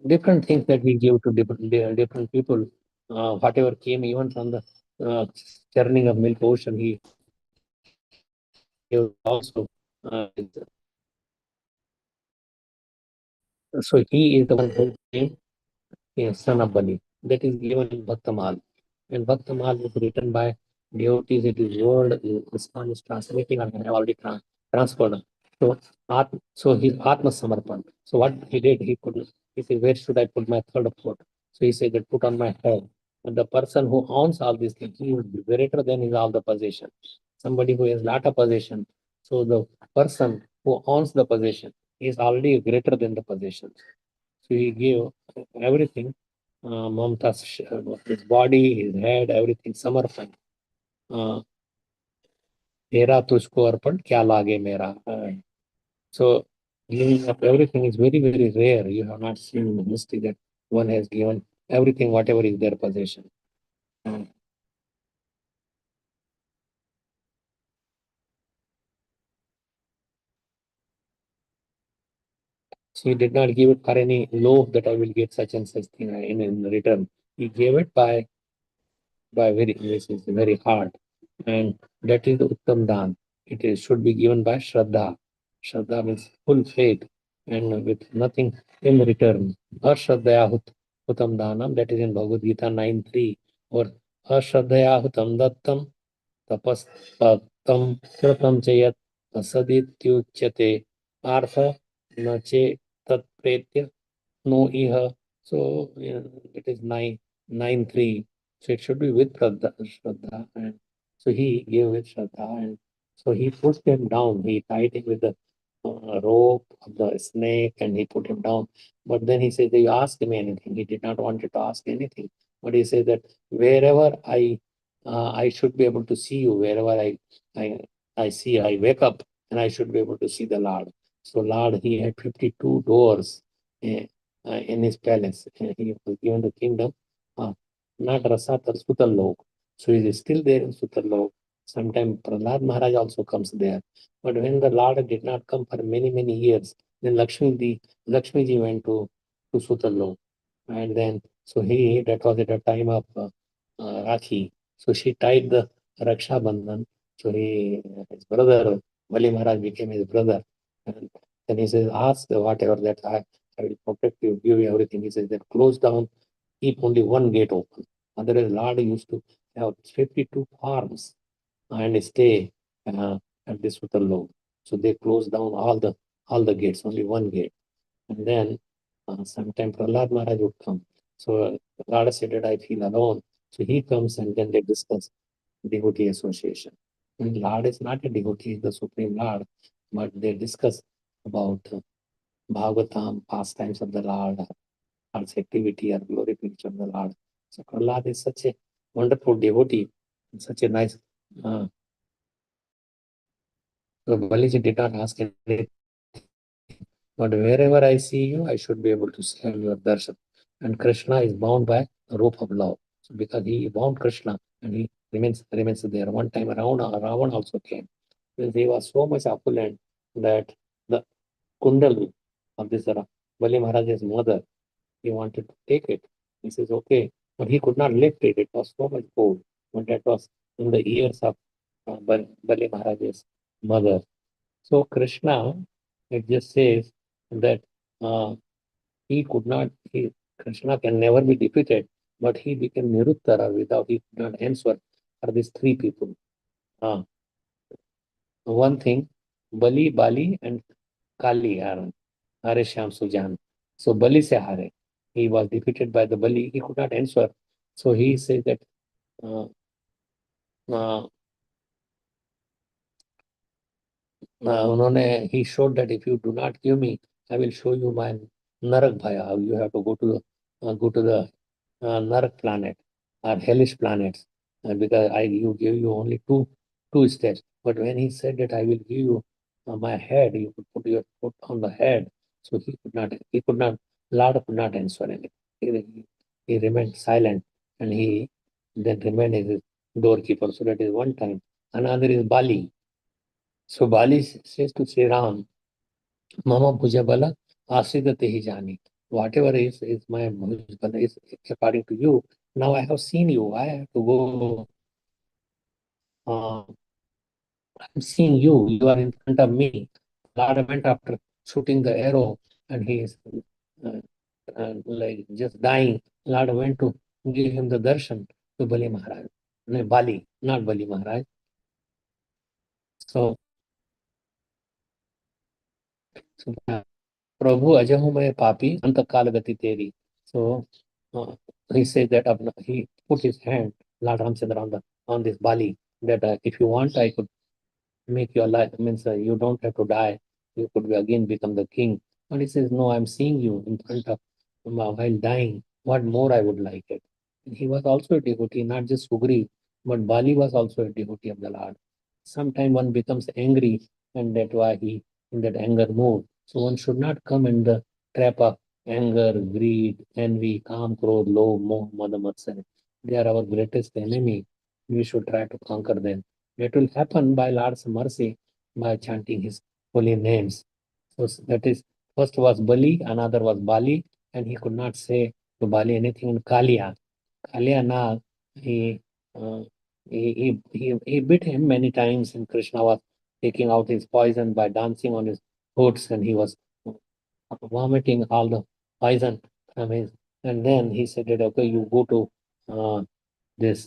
different things that we give to different people. Whatever came even from the churning of milk ocean, he gave also. So he is the one who came, son of Bali. That is given in Bhaktamal. And Bhaktamal is written by devotees. It is word Islam is translating and I have already transferred. So, his Atma Samarpan. So what he did, he said, where should I put my third foot? So he said that put on my head. And the person who owns all these things, he will be greater than his all the possession. Somebody who has lot of possession. So the person who owns the possession is already greater than the possession. So he gave everything, Mamta's his body, his head, everything, samarpan. तेरा तुझको अर्पण क्या लागे मेरा. So giving up everything is very, very rare. You have not seen in history that one has given everything, whatever is their possession. So he did not give it for any loaf that I will get such and such thing in return. He gave it by this is very hard. And that is the Uttam Dan. Should be given by Shraddha. Shraddha means full faith and with nothing in return. Ashraddhaya Uttam Danam, that is in Bhagavad Gita 9.3. Or Ashraddhaya Uttam Dattam Tapastam Kratam Chayat Asadityuchyate Artha Nache Tat Pretya No Iha. So it is 9.3. So it should be with Shraddha. And so he gave with Shraddha. And so he pushed him down. He tied him with the rope of the snake and he put him down. But then he said, you ask me anything. He did not want to ask anything. But he said that wherever I should be able to see you, wherever I see, I wake up and I should be able to see the Lord. So Lord, he had 52 doors in his palace. He was given the kingdom, not Rasatar, Sutalok. So he is still there in Sutalok. Sometimes Prahlad Maharaj also comes there. But when the Lord did not come for many, many years, then Lakshmi ji went to Sutalok. And then, that was at the time of Rakhi. So she tied the Raksha Bandhan. So his brother, Bali Maharaj became his brother. And then he says, ask whatever that I will protect you, give you everything. He says that close down, keep only one gate open. Otherwise, Lord used to have 52 farms and stay at this Uttarlok. So they closed down all the gates, only one gate. And then sometime Prahlad Maharaj would come. So Lord said that I feel alone. So he comes and then they discuss devotee association. And Lord is not a devotee, the Supreme Lord, but they discuss about Bhagavatam, pastimes of the Lord, Lord's activity or glorification of the Lord. So Prahlad is such a wonderful devotee, such a nice. So Baliji did not ask anything. But wherever I see you, I should be able to have your darshan. And Krishna is bound by the rope of love. So because he bound Krishna and he remains there. One time around, Ravan also came. Because he was so much opulent that the kundal of this Bali Maharaj's mother, he wanted to take it. He says, okay. But he could not lift it. It was so much gold. But that was in the ears of Bali Maharaj's mother. So Krishna, it just says that Krishna can never be defeated, but he became Niruttara without he could not answer for these three people. One thing, Bali, Bali, and Kali are Hare Shyam Sujan. So Bali se hare. he was defeated by the Bali, he could not answer. So he said that uh, he showed that if you do not give me, I will show you my Narak Bhaya. You have to go to the Narak planet or hellish planets, because you give you only two steps. But when he said that I will give you my head, you could put your foot on the head. So he could not, Lord could not answer anything. He remained silent, and he then remained as a doorkeeper. So that is one time. Another is Bali. So Bali says to Sri Ram, Mama Bhujabala Asidate Hijani. Whatever is my Bhujabala is according to you. Now I have seen you. I have to go. I'm seeing you. You are in front of me. Lord went after shooting the arrow, and he is uh, like just dying. Lord went to give him the darshan to Bali Maharaj. No, Bali, not Bali Maharaj. So Prabhu ajahu मैं papi अंत काल गति तेरी. So he said that he put his hand, Lord Ramchandra, on this Bali, that if you want, I could make your life, means you don't have to die. You could again become the king. And he says, no, I'm seeing you in front of while dying. What more I would like it. And he was also a devotee, not just Sugri, but Bali was also a devotee of the Lord. Sometimes one becomes angry, and that's why he in that anger mood. So one should not come in the trap of anger, greed, envy, calm, krodh, low, moh, mada, matsar. They are our greatest enemy. We should try to conquer them. It will happen by Lord's mercy by chanting his holy names. So that is, first was Bali, another was Bali, and he could not say to Bali anything in Kalia. Kalia Nag, uh, he bit him many times, and Krishna was taking out his poison by dancing on his hoods, and he was vomiting all the poison from his. And then he said that, okay, you go to this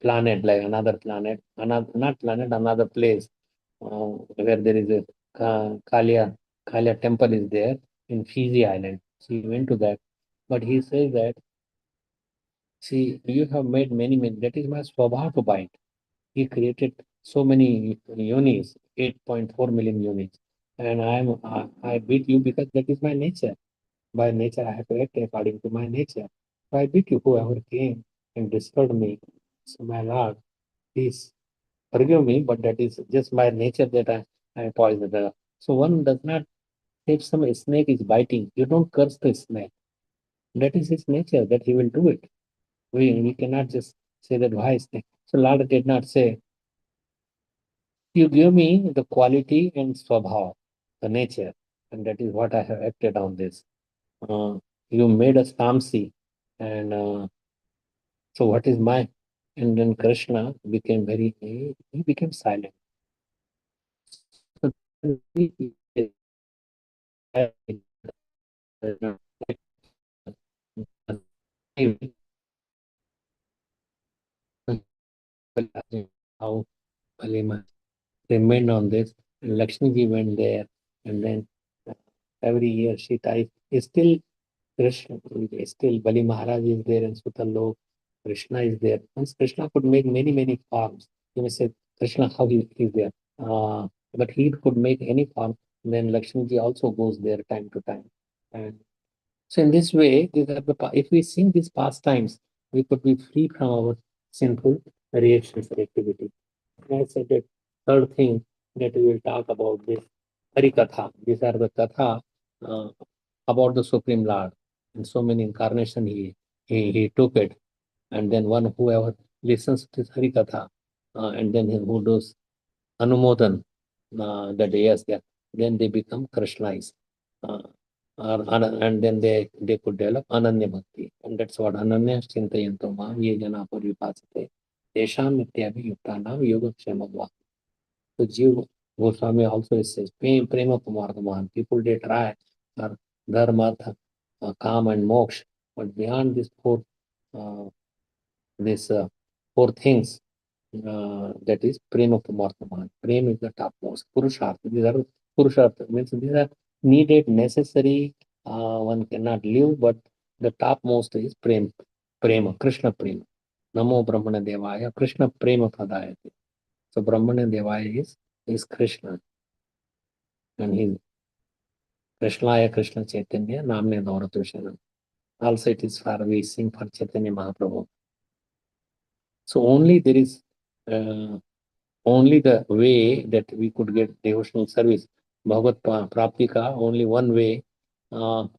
planet, like another planet, not planet, another place where there is a Kalia temple is there in Fiji Island. So he went to that, but he says that, see, you have made many, that is my swabha to bite. He created so many yonis, 8.4 million yonis, and I beat you because that is my nature. By nature, I have to act according to my nature. So I beat you, whoever came and disturbed me. So my Lord, please forgive me, but that is just my nature that I poisoned. So one does not, if some snake is biting, you don't curse the snake. That is his nature, that he will do it. We cannot just say that why snake. So Lord did not say, you give me the quality and swabha, the nature, and that is what I have acted on this. You made us tamsi, and so what is my? And then Krishna became he became silent. So how Balima remained on this, and Lakshmi ji went there, and then every year she ties. Still Krishna, still Bali Maharaj is there, and Sutalok, Krishna is there. Once Krishna could make many forms. You may say, Krishna, how he is there? But he could make any form. Then Lakshmi ji also goes there time to time. And so in this way, these are if we sing these pastimes, we could be free from our sinful reactions or activity. And I said that third thing that we will talk about this Hari Katha. These are the Katha uh, about the Supreme Lord. In so many incarnation he took it. And then one whoever listens to this Hari Katha and then who does Anumodan, that yes, then they become Krishnais. Uh, and then they could develop Ananya Bhakti. And that's what Ananya Chintayanto Mam Ye Jana Parivipasate. Tesham Nityavi Yuktanam Yogakshamagva. So Jiv Goswami also says, Prema Pumarthaman. People they try dharma, kam and moksha. But beyond these uh, these four things, that is Prema Pumarthaman. Prem is the topmost. Purushartha. These are Purushartha means these are needed, necessary. One cannot live, but the topmost is prema, Krishna prema. Namo Brahmana Devaya, Krishna prema pradayate. So Brahmana Devaya is Krishna, and he's Krishnaya Krishna Chaitanya Namne Dauratushanam. Also it is for we sing for Chaitanya Mahaprabhu. So only there is only the way that we could get devotional service, Bhagavat Prapti ka, only one way, Anta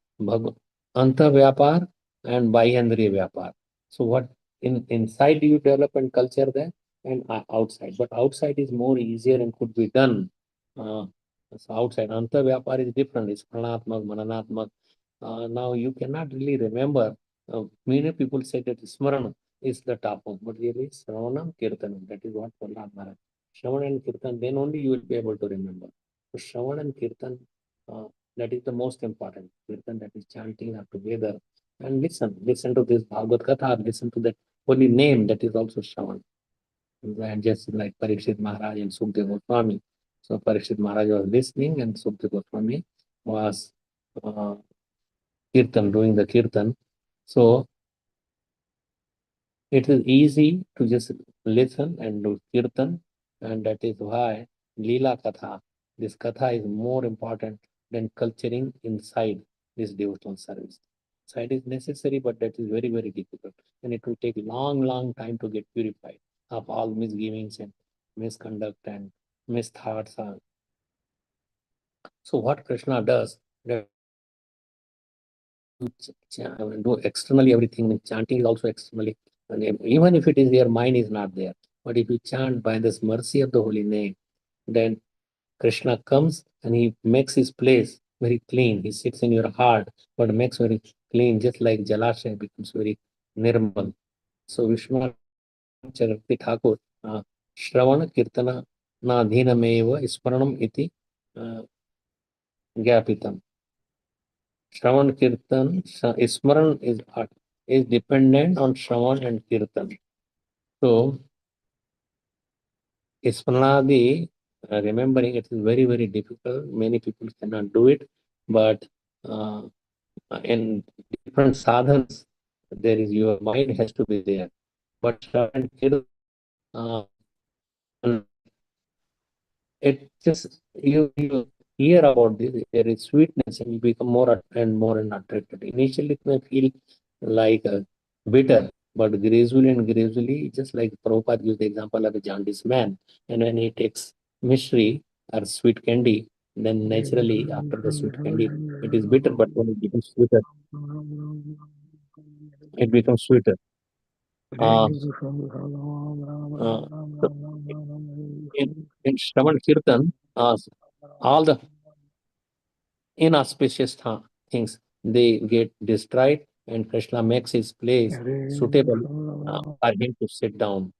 Vyapar and Bahyandriya Vyapar. So what inside you develop and culture there, and outside. But outside is more easier and could be done. So outside, Anta Vyapar is different. It's Pranatmak, Mananatmak. Now you cannot really remember. Many people say that Smarana is the top one, but really Sravanam Kirtanam. That is what Prahlad Maharaj. Shravan and Kirtan, then only you will be able to remember. So Shravan and Kirtan, that is the most important. Kirtan, that is chanting are together. And listen to this Bhagavad Katha, listen to that holy name, that is also Shravan. And just like Parikshit Maharaj and Sukdev Goswami. So Parikshit Maharaj was listening and Sukdev Goswami was Kirtan, doing the Kirtan. So it is easy to just listen and do Kirtan, and that is why Leela Katha, this Katha is more important than culturing inside this devotional service. Side is necessary, but that is very, very difficult. And it will take long time to get purified of all misgivings and misconduct and misthoughts. So what Krishna does, that do externally everything, chanting is also externally. And even if it is your mind is not there, but if you chant by this mercy of the holy name, then Krishna comes and he makes his place very clean. He sits in your heart, but makes very clean, just like Jalashay becomes very nirmal. So Vishwanath Chakravarti Thakur, Shravana Kirtana Nadhinameva Smaranam iti Gyapitam. Shravan Kirtan, Smaran is dependent on Shravan and Kirtan. So, Smaranadi, remembering it is very, very difficult. Many people cannot do it, but in different sadhans, there is your mind has to be there. But Shravan and Kirtan, it just you hear about this, there is sweetness, and you become more and more attracted. Initially, it may feel like bitter, but gradually, just like Prabhupada gives the example of a jaundiced man, and when he takes mystery or sweet candy, then naturally after the sweet candy, it is bitter, but when it becomes sweeter, it becomes sweeter. So in Shravan Kirtan, all the inauspicious things they get destroyed, and Krishna makes his place suitable for him to sit down.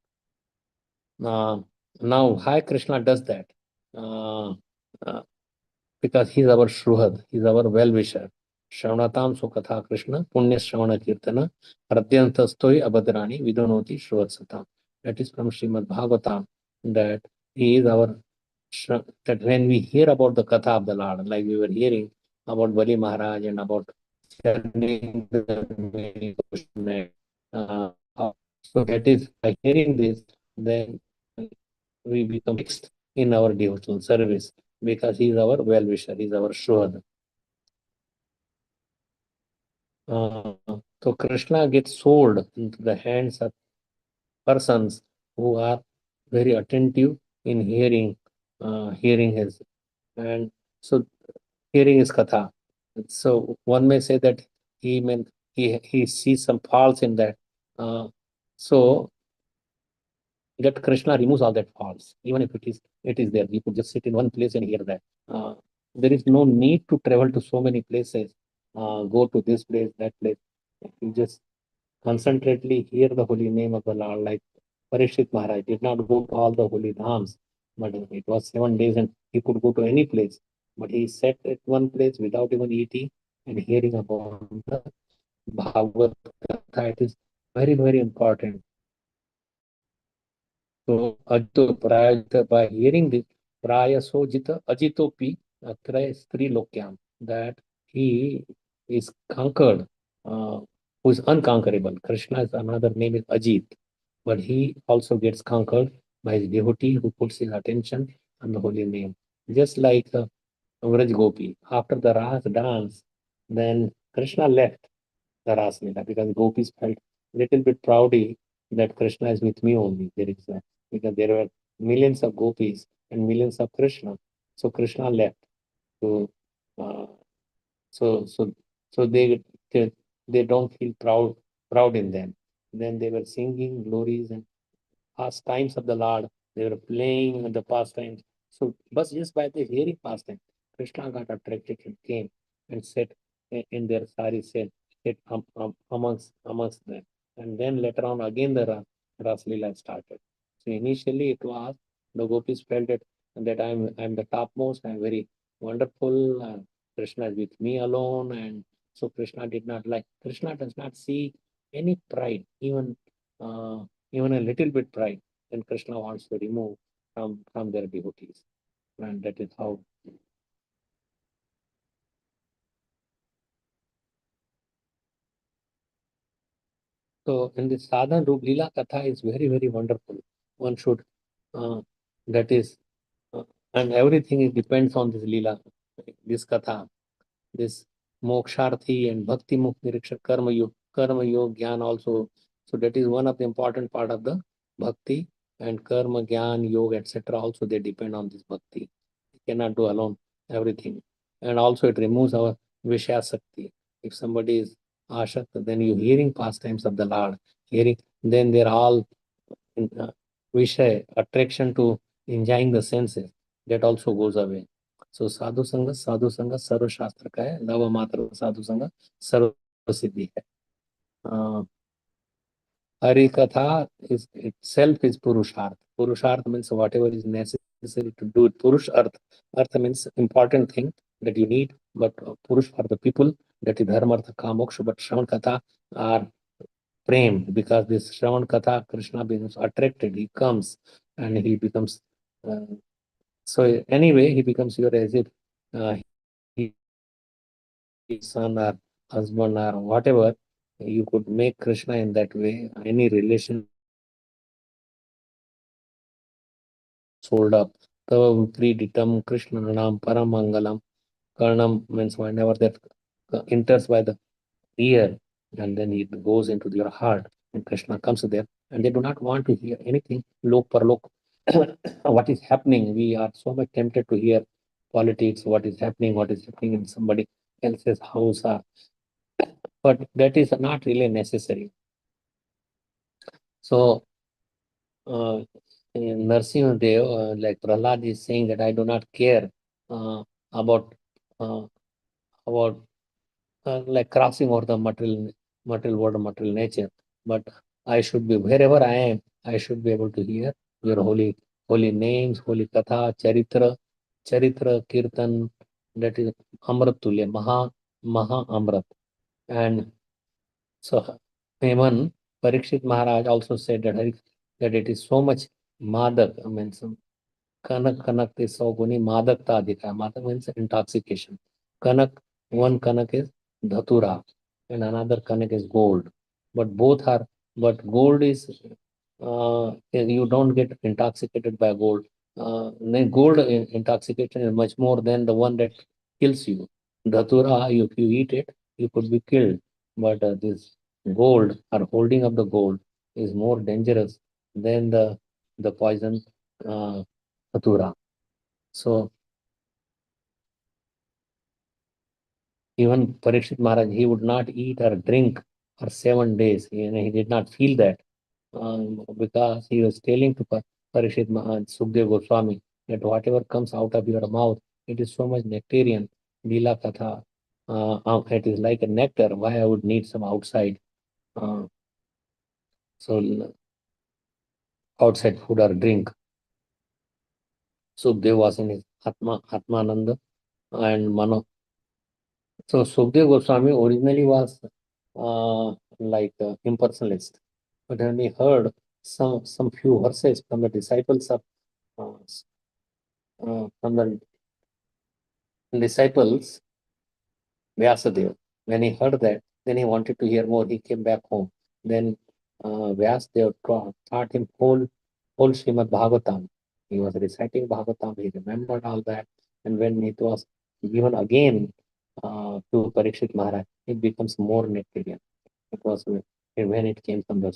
Now, why Krishna does that? Uh, uh, because he's our Shruhad, he's our well-wisher. Shravanatam Sukatha Krishna, Punya Shravana Kirtana, Radhyantastoi Abhadrani, Vidonoti Shruhat Satam. That is from Srimad Bhagavatam, that he is our, that when we hear about the Katha of the Lord, like we were hearing about Bali Maharaj and about chanting the uh, so that is by hearing this, then we become fixed in our devotional service because he is our well-wisher, he is our Shuhad. So Krishna gets sold into the hands of persons who are very attentive in hearing his, and so hearing his katha. So one may say that he sees some faults in that. So that Krishna removes all that faults, even if it is there. You could just sit in one place and hear that. There is no need to travel to so many places. Go to this place, that place. You just concentrately hear the holy name of the Lord. Like Parikshit Maharaj did not go to all the holy dhams, but it was 7 days and he could go to any place. But he sat at one place without even eating and hearing about the Bhagavad Gita. It is very, very important. So, Ajito Prayajita, by hearing this, Prayasojita Ajitopi Trilokyam, that he is conquered, who is unconquerable. Krishna's another name is Ajit, but he also gets conquered by his devotee who puts his attention on the holy name. Just like Avraj Gopi, after the Ras dance, then Krishna left the Ras Leela because gopis felt little bit proudy that Krishna is with me only. Because there were millions of gopis and millions of Krishna, so Krishna left. So, uh, so so so they they don't feel proud in them. Then they were singing glories and pastimes of the Lord. They were playing the pastimes. So, but just by the hearing pastime, Krishna got attracted and came and sat in their sari set amongst them. And then later on, again the Ras Leela started. So initially it was the gopis felt that I'm the topmost. I'm very wonderful. Krishna is with me alone, and so Krishna did not like. Krishna does not see any pride, even a little bit pride, then Krishna wants to remove from their devotees. And that is how. So in this sadhan Rup Leela Katha is very, very wonderful. One should, that is, and everything is depends on this Leela, this Katha, this Moksharthi and Bhakti Mukh Niriksha Karma Yog Gyan also. So that is one of the important part of the Bhakti, and Karma, Gyan, Yoga, etc. Also they depend on this Bhakti. You cannot do alone everything. And also it removes our Vishasakti. If somebody is Ashakt, then you hearing pastimes of the Lord, then they're all Vishay, attraction to enjoying the senses, that also goes away. So Sadhu Sangha, Sarva Shastra ka hai, Lava Matra Sadhu Sangha, Sarva Siddhi hai. Hari Katha is itself is Purusharth. Purusharth means whatever is necessary to do it. Purush Arth. Arth means important thing that you need, but Purush for the people, that is Dharma, Artha, Kama, Moksha. But Shravan Katha are Prem, because this Shravan Katha, Krishna becomes attracted, he comes and he becomes, so anyway, he becomes your as if he son or husband or whatever, you could make Krishna in that way, any relation sold up. Tava Vipriditam Krishna Nam Paramangalam. Karnam means whenever that enters by the ear, and then it goes into your heart, and Krishna comes there, and they do not want to hear anything lok parlok. What is happening? We are so much tempted to hear politics, what is happening in somebody else's house, but that is not really necessary. So, in Narsimha Dev, like Prahlad is saying that I do not care about uh, about like crossing over the material world, material nature, but I should be wherever I am. I should be able to hear your holy names, holy katha, charitra, kirtan. That is Amrit Tulya, Maha Amrit. And so even Parikshit Maharaj also said that it is so much madak. I mean, some kanak is so guni madakta adhika. Madak means intoxication. Kanak, one kanak is dhatura and another kanak is gold. But gold is, you don't get intoxicated by gold. Gold intoxication is much more than the one that kills you. Dhatura, if you eat it, you could be killed. But this gold or holding of the gold is more dangerous than the poison dhatura. So even Parikshit Maharaj, he would not eat or drink for 7 days. He did not feel that because he was telling to Parikshit Maharaj, Sukdev Goswami, that whatever comes out of your mouth, it is so much nectarian, Lila Katha. It is like a nectar. Why I would need some outside, so outside food or drink. Sukdev was in his Atmananda and Mano. So Sukdev Goswami originally was like impersonalist, but when he heard some few verses from the disciples of from the disciples, Vyasadeva, when he heard that, then he wanted to hear more. He came back home. Then Vyasadeva taught him whole Srimad Bhagavatam. He was reciting Bhagavatam. He remembered all that. And when it was given again to Parikshit Maharaj, it becomes more nectarian. It was when it came from the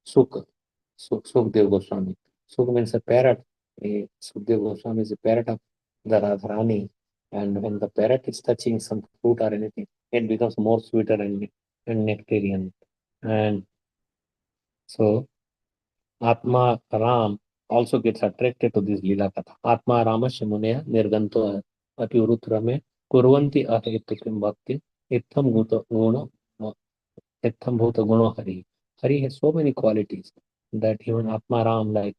Sukdev Goswami. Suk means a parrot. Sukdev Goswami is a parrot of the Radharani. And when the parrot is touching some fruit or anything, it becomes more sweeter and nectarian. And so Atma Ram also gets attracted to this Leela Katha. Atma Ramasya Muneya Nirganto Api Urutrame Kurvanti Ahetukim Bhakti Itham Guna Itham Bhuta Guno Hari. Hari has so many qualities that even Atma Ram, like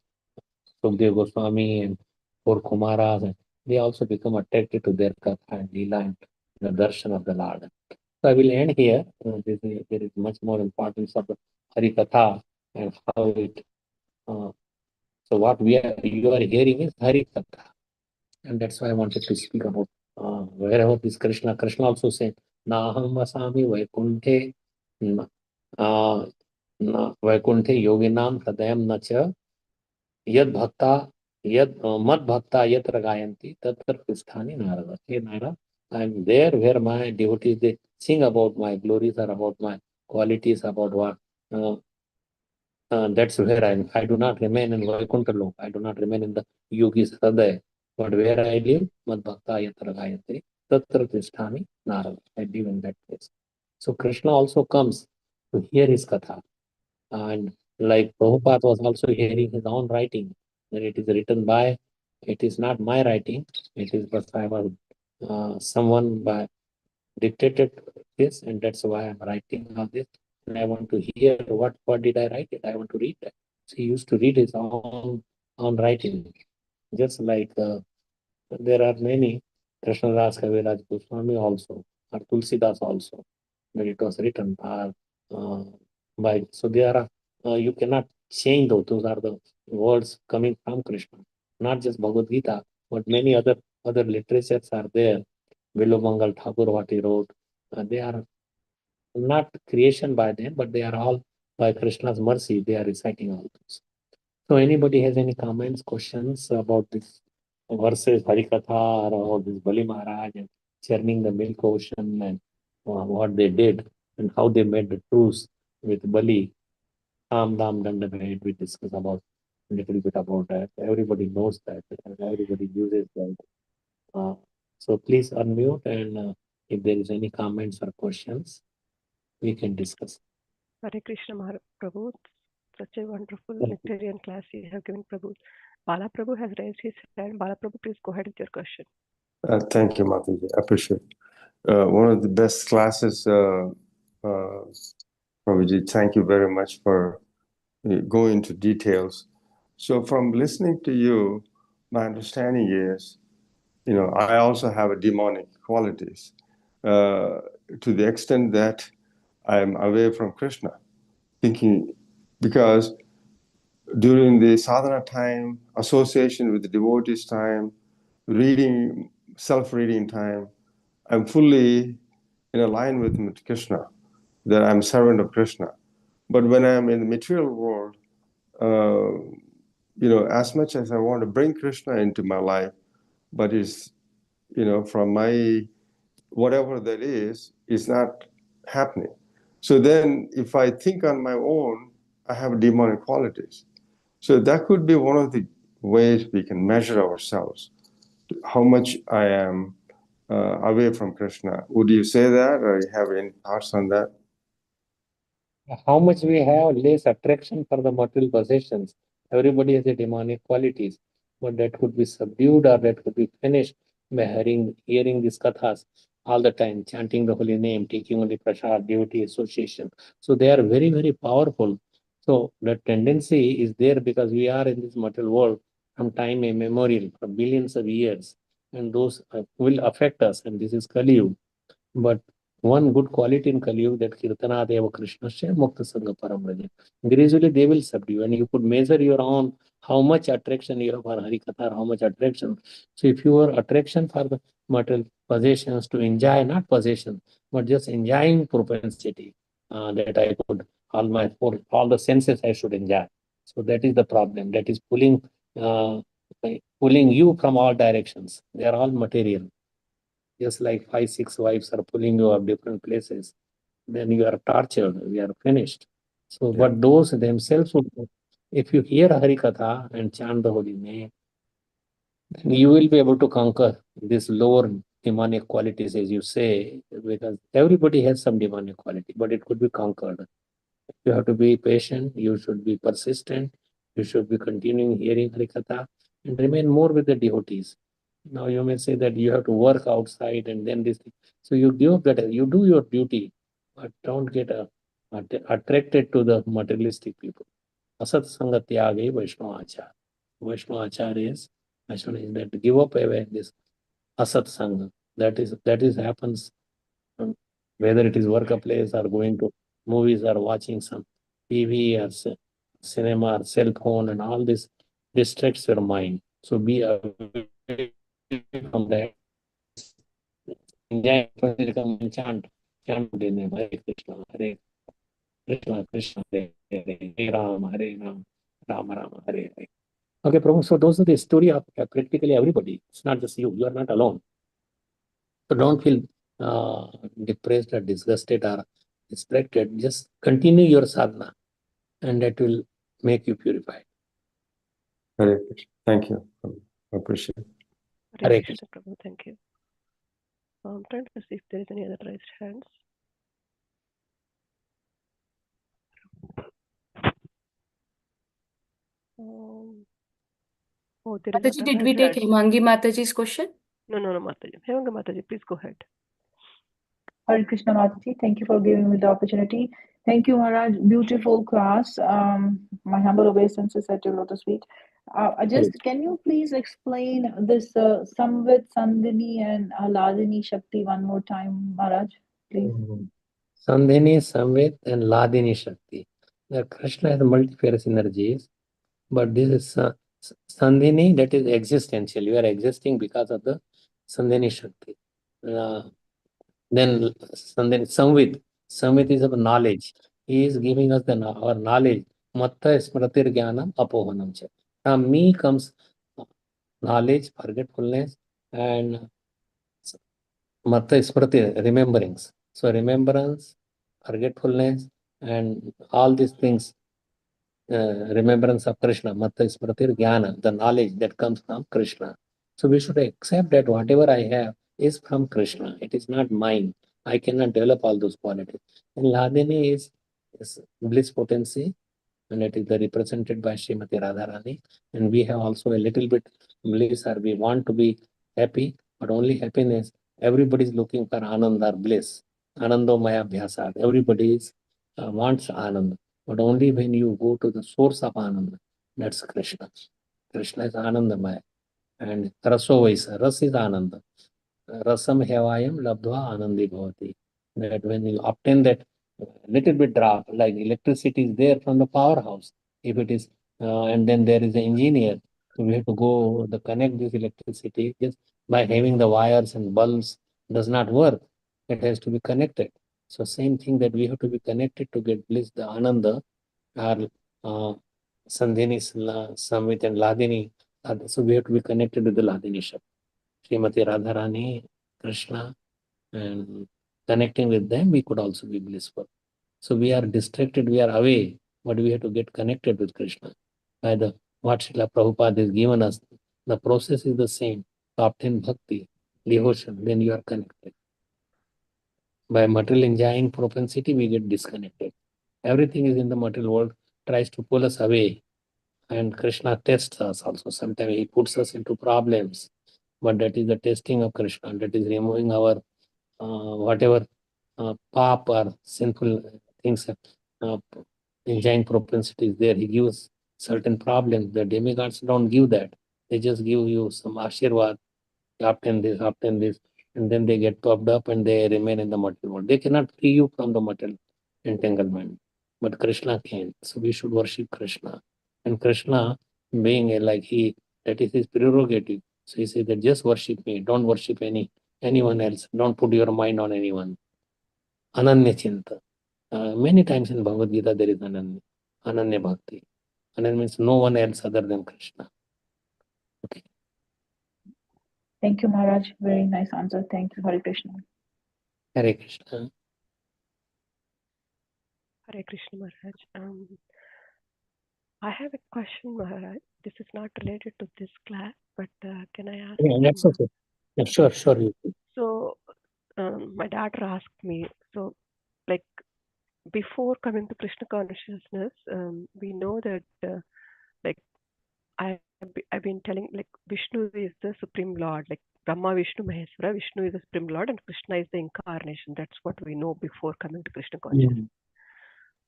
Sukdev Goswami and four Kumaras, they also become attracted to their Katha and Leela and the darshan of the Lord. So I will end here. There is much more importance of the Hari Katha and how it. So what you are hearing is Hari Katha, and that's why I wanted to speak about wherever this Krishna. Krishna also said, "Naham vasami vaikunthe, vaikunthe yoginam hridayam nacha yad bhakta mad bhakta yatra gayanti tatra kristhani narada." Hey Narada, I am there where my devotees they sing about my glories or about my qualities, about what. That's where I do not remain in Vaikuntha Lok. I do not remain in the Yogi's Hriday. But where I live, Mad Bhakta Yatra Gayatri, Tatra Tisthani Narada. I live in that place. So Krishna also comes to hear his Katha. And like Prabhupada was also hearing his own writing, that it is written by, it is not my writing, it is by someone by dictated this, and that's why I'm writing all this. And I want to hear what did I write it. I want to read that. So he used to read his own writing. Just like there are many Krishnadas Kaviraj Goswami also, or Tulsidas also, when it was written by. So there are you cannot change those. Those are the words coming from Krishna. Not just Bhagavad Gita, but many other literatures are there. Vilomangal Thakur, what he wrote, they are not creation by them, but they are all by Krishna's mercy. They are reciting all those. So anybody has any comments, questions about this verses, Harikatha, or this Bali Maharaj and churning the milk ocean and what they did and how they made the truce with Bali? Tam Dam Dandabhed, we discuss about a little bit about that. Everybody knows that and everybody uses that. So please unmute and if there is any comments or questions, we can discuss. Hare Krishna Prabhu, such a wonderful nectarian class you have given, Prabhu. Bala Prabhu has raised his hand. Bala Prabhu, please go ahead with your question. Thank you, Mataji. I appreciate it. One of the best classes, Prabhuji. Thank you very much for going into details. So from listening to you, my understanding is, I also have a demonic qualities to the extent that I'm away from Krishna, thinking, because during the sadhana time, association with the devotees time, reading, self-reading time, I'm fully in line with Krishna, that I'm servant of Krishna. But when I'm in the material world, as much as I want to bring Krishna into my life, but it's, from my, whatever that is not happening. So then if I think on my own, I have demonic qualities. So that could be one of the ways we can measure ourselves, how much I am away from Krishna. Would you say that, or you have any thoughts on that? How much we have less attraction for the material possessions. Everybody has a demonic qualities, but that could be subdued or that could be finished by hearing these kathas all the time, chanting the holy name, taking only prasad, devotee association. So they are very, very powerful. So the tendency is there because we are in this material world from time immemorial, for billions of years, and those will affect us, and this is Kali Yuga. But one good quality in Kali Yuga, that Kirtana Deva Krishnasya Mukta Sangha Paramraja. Gradually they will subdue, and you could measure your own how much attraction you have for Harikatha, how much attraction. So if your attraction for the material possessions to enjoy, not possession, but just enjoying propensity, that I could all the senses I should enjoy. So that is the problem. That is uh, pulling you from all directions. They are all material. Just like 5, 6 wives are pulling you up different places, then you are tortured, we are finished. So, Yeah. but those themselves would, if you hear Harikatha and chant the holy name, then you will be able to conquer these lower demonic qualities, as you say, because everybody has some demonic quality, but it could be conquered. You have to be patient, you should be persistent, you should be continuing hearing Harikatha and remain more with the devotees. Now you may say that you have to work outside and then this thing. So you give that, you do your duty, but don't get attracted to the materialistic people. Asat Sanga Tyage Vaishnava Achar. Vaishnava Achar is that give up away this Asat Sanga. That is happens whether it is workplace or going to movies or watching some TV or cinema or cell phone, and all this distracts your mind. So be away from that. Enjoy and chant the name Hare Krishna, Krishna Hare Hare, Hare Ram, Rama Rama, Hare Hare. Okay, Prabhu. So those are the story of practically everybody. It's not just you. You are not alone. So don't feel depressed or disgusted or distracted. Just continue your sadhana, and that will make you purified. Hare Krishna. Thank you. I appreciate it. Hare Hare Krishna, Prabhu. Thank you. I'm trying to see if there is any other raised hands. Oh, there is Mataji, another did we raised take hand. Himangi Mataji's question? No, Mataji. Hemanga Mataji, please go ahead. Hare Krishna Mataji, thank you for giving me the opportunity. Thank you, Maharaj. Beautiful class. My humble obeisances at your lotus feet. Can you please explain this Samvit, Sandhini, and Ladini Shakti one more time, Maharaj, please? Sandhini, Samvit, and Ladini Shakti. The Krishna has multifarious energies, but this is Sandhini, that is existential. You are existing because of the Sandhini Shakti. Then Samvit. Samvit is of knowledge. He is giving us our knowledge. Matta smratir jnanam apohanam cha. From me comes knowledge, forgetfulness, and Matta smriti, rememberings. So remembrance, forgetfulness, and all these things, remembrance of Krishna, Matta smriti jnana, the knowledge that comes from Krishna. So we should accept that whatever I have is from Krishna. It is not mine. I cannot develop all those qualities. And Ladini is bliss potency, and it is represented by Srimati Radharani. And we have also a little bit bliss, or we want to be happy, but only happiness. Everybody is looking for Ananda or bliss. Anando Maya Bhyasa. Everybody wants Ananda. But only when you go to the source of Ananda, that's Krishna. Krishna is Anandamaya. And Raso Vaisa, Ras is Ananda. Rasam Hevayam Labdva Anandi Bhavati. That when you obtain that little bit drop, like electricity is there from the powerhouse. If it is, and then there is an engineer, so we have to go the connect this electricity. Just by having the wires and bulbs does not work. It has to be connected. So same thing that we have to be connected to get bliss, the Ananda, or Sandhini, Samvit and Ladini. So we have to be connected with the Ladini Shakti. Srimati Radharani, Krishna, and connecting with them, we could also be blissful. So we are distracted, we are away, but we have to get connected with Krishna. By what Srila Prabhupada has given us, the process is the same. To obtain bhakti, devotion, then you are connected. By material enjoying propensity, we get disconnected. Everything is in the material world, tries to pull us away. And Krishna tests us also. Sometimes he puts us into problems. But that is the testing of Krishna. That is removing our whatever pap or sinful things, enjoying propensity is there. He gives certain problems. The demigods don't give that. They just give you some ashirvad, obtain this, and then they get puffed up and they remain in the material world. They cannot free you from the material entanglement, but Krishna can. So we should worship Krishna. And Krishna, being that is his prerogative. So he says that just worship me, don't worship anyone else, don't put your mind on anyone. Ananya Chinta. Many times in Bhagavad Gita there is Ananya Bhakti. Ananya means no one else other than Krishna. Okay. Thank you, Maharaj. Very nice answer. Thank you, Hare Krishna. Hare Krishna. Hare Krishna Maharaj. I have a question, Maharaj. This is not related to this class, but can I ask? Yeah, that's okay. Yeah, sure. So, my daughter asked me, so like before coming to Krishna consciousness, we know that like I've been telling like Vishnu is the supreme lord, like Brahma, Vishnu, Maheshwara. Vishnu is the supreme lord, and Krishna is the incarnation. That's what we know before coming to Krishna consciousness.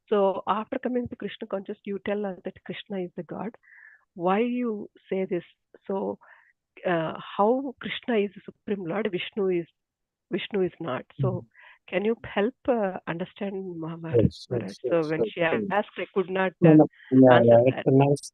So after coming to Krishna consciousness, you tell us that Krishna is the God. Why you say this? So how Krishna is the supreme lord, Vishnu is not. So can you help understand Maharaj? So when she asked, I could not answer that. It's a nice.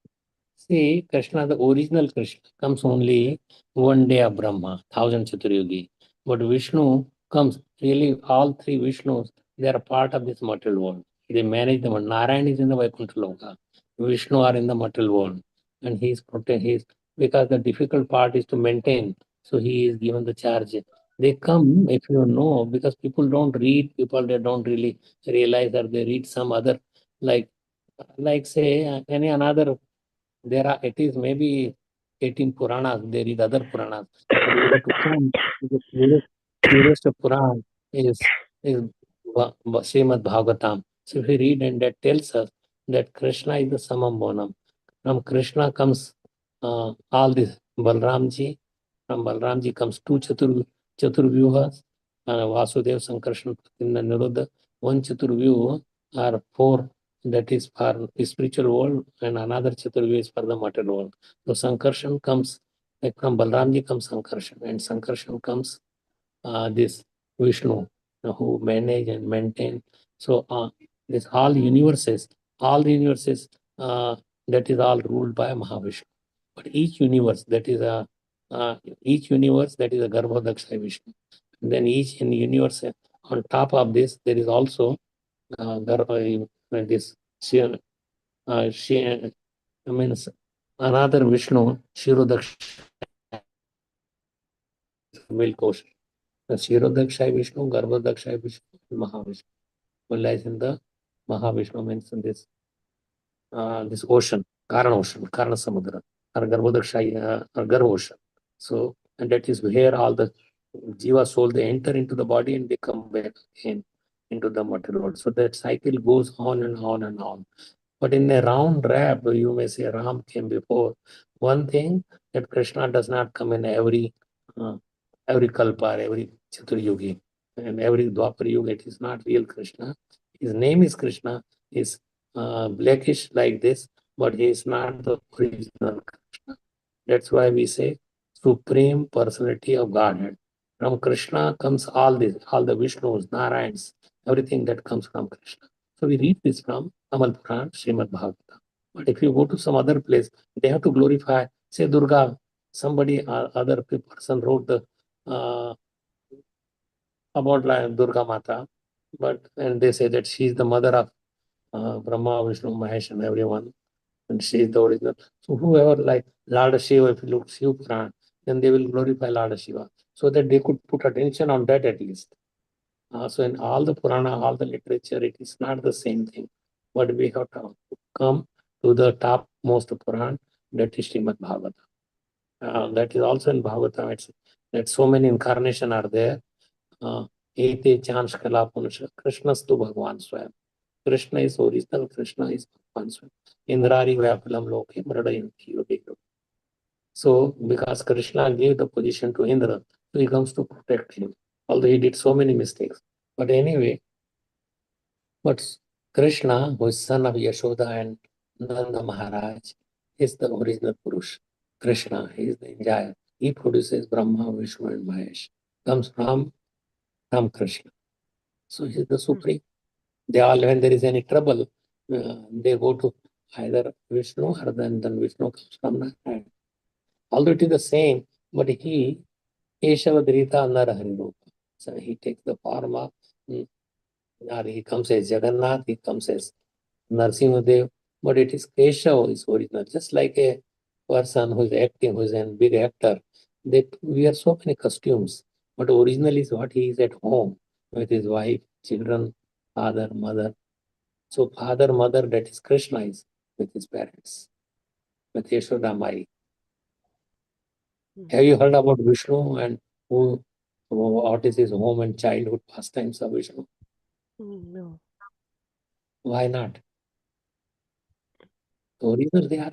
See, Krishna, the original Krishna, comes only one day of Brahma, 1000 Chaturyugi. But Vishnu comes, really all three Vishnus, they are part of this material world. They manage the world. Narayan is in the Vaikuntha Loka. Vishnu are in the material world. And because the difficult part is to maintain. So he is given the charge. They come, if you know, because people don't read, they don't really realize that they read some other, like say, any another. It is maybe 18 Puranas, there is other Puranas. But you have to come, the purest Purana is Srimad Bhagavatam. So if we read, and that tells us that Krishna is the Samam Bonam. From Krishna comes all this Balramji. From Balramji comes two Chaturvyuhas, Vasudev, Sankarshan, Pradyumna, Niruddha. One Chaturvyuha are four, that is for the spiritual world, and another Chaturvyuha is for the material world. So Sankarshan comes, like from Balramji comes Sankarshan, and Sankarshan comes this Vishnu, who manage and maintain. So this all the universes, that is all ruled by Mahavishnu. But each universe that is a Garbhodaksha Vishnu. And then each in the universe, on top of this, there is also this means another Vishnu, Shirodaksha milk ocean. The Shirodaksha Vishnu, Garbhodaksha Vishnu, Mahavishnu. One lies in the Mahavishnu means in this ocean, Karana ocean, Karana Samudra, or Garbhodaksha or Garba ocean. So, and that is where all the Jiva soul, they enter into the body and they come back again into the material world. So that cycle goes on and on and on. But in a round wrap, you may say Ram came before. One thing, that Krishna does not come in every Kalpa, every Chaturyugi, and every Dwapar Yuga. It is not real Krishna. His name is Krishna. Is blackish like this, but he is not the original Krishna. That's why we say Supreme Personality of Godhead. From Krishna comes all this, all the Vishnus, Narayans, everything that comes from Krishna. So we read this from Amal Puran, Srimad Bhagavatam. But if you go to some other place, they have to glorify, say Durga. Somebody, other person wrote the about like Durga Mata, and they say that she is the mother of Brahma, Vishnu, Mahesh, and everyone, and she is the original. So whoever like Lord Shiva, if you look Shiva Puran, then they will glorify Lord Shiva, so that they could put attention on that at least. So in all the Purana, all the literature, it is not the same thing. But we have to come to the topmost Puran, that is Srimad Bhagavatam. That is also in Bhagavatam. It's that so many incarnations are there. Ete Chansh Kala Punasha, Krishnastu Bhagavan Swayam. Krishna is original, Krishna is Bhagavan Swayam. Indrari Vyapalam Loke Mradayanti Yogi. So because Krishna gave the position to Indra, so he comes to protect him, although he did so many mistakes. But anyway, Krishna, who is son of Yashoda and Nanda Maharaj, is the original Purush. Krishna, he is the enjoyer. He produces Brahma, Vishnu, and Mahesh. comes from Krishna. So he is the supreme. They all, when there is any trouble, they go to either Vishnu, or then Vishnu comes from Narayan. Although it is the same, but he, Keshavadrita Naraharirupa. So he takes the form of, or he comes as Jagannath, he comes as Narsimhadev, but it is Keshav is original. Just like a person who is acting, who is a big actor, they wear so many costumes, but originally is what he is at home with his wife, children, father, mother. So father, mother, that is Krishna is with his parents, with Yashoda Mai. Have you heard about Vishnu and what is his home and childhood pastimes of Vishnu? No. Why not? So either they are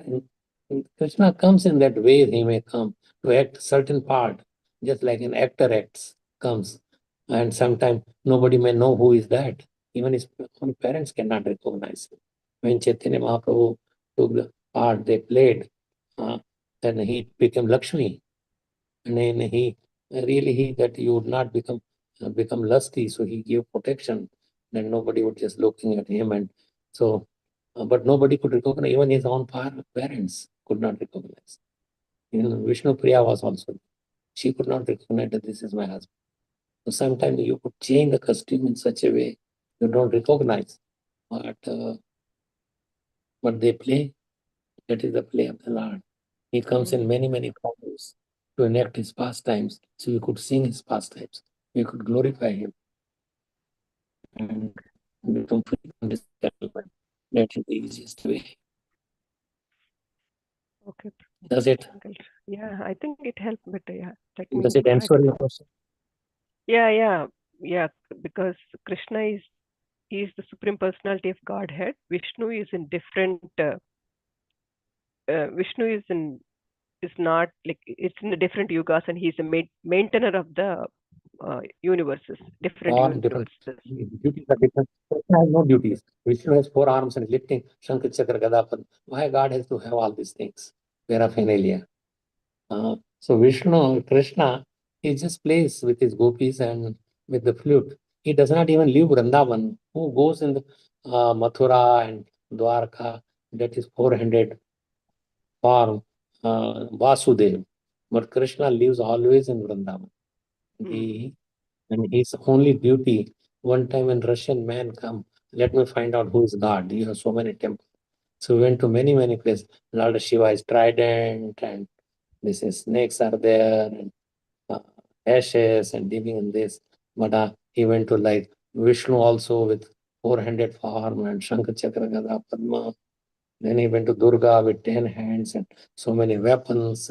Krishna comes in that way, he may come to act certain part, just like an actor acts, comes. And sometimes nobody may know who is that. Even his own parents cannot recognize him. When Chaitanya Mahaprabhu took the part they played, then he became Lakshmi. And then he that you would not become lusty, so he gave protection. Then nobody would just looking at him, and so but nobody could recognize, even his own parents could not recognize. Vishnu Priya was also, she could not recognize that this is my husband. So sometimes you could change the costume in such a way you don't recognize, but they play. That is the play of the Lord. He comes in many, many forms to enact his pastimes, so you could sing his pastimes. You could glorify him and become free from this settlement. That is the easiest way. Okay. Does it? Yeah, I think it helped, but yeah. Does it answer your question? Yeah. Because Krishna is the supreme personality of Godhead. Vishnu is in different. Vishnu is not like, it's in the different yugas, and he's a maintainer of the universes, different All universes. different duties are different. Krishna has no duties. Vishnu has 4 arms and lifting Shankha Chakra Gada Padma. Why God has to have all these things? Paraphernalia. So Vishnu, Krishna, he just plays with his gopis and with the flute. He does not even leave Vrindavan. Who goes in the Mathura and Dwarka? That is 400 form, Vasudev. But Krishna lives always in Vrindavan. And his only duty, one time when Russian man come, let me find out who is God. You have so many temples. So we went to many, many places. Lord Shiva is trident, and this is snakes are there, and ashes and living in this. But he went to like Vishnu also with 400 form and Shankha Chakra Gada Padma. Then he went to Durga with 10 hands and so many weapons.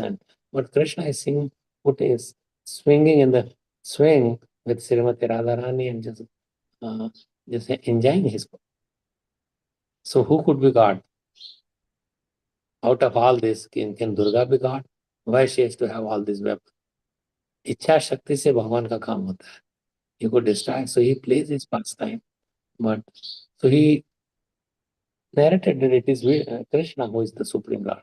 But Krishna is seeing put his swinging in the swing with Srimati Radharani and just enjoying his. So who could be God? Out of all this, can Durga be God? Why she has to have all these weapons? इच्छा शक्ति से भगवान का काम होता है. He could destroy, so he plays his pastime. But so he narrated that it is Krishna who is the supreme Lord.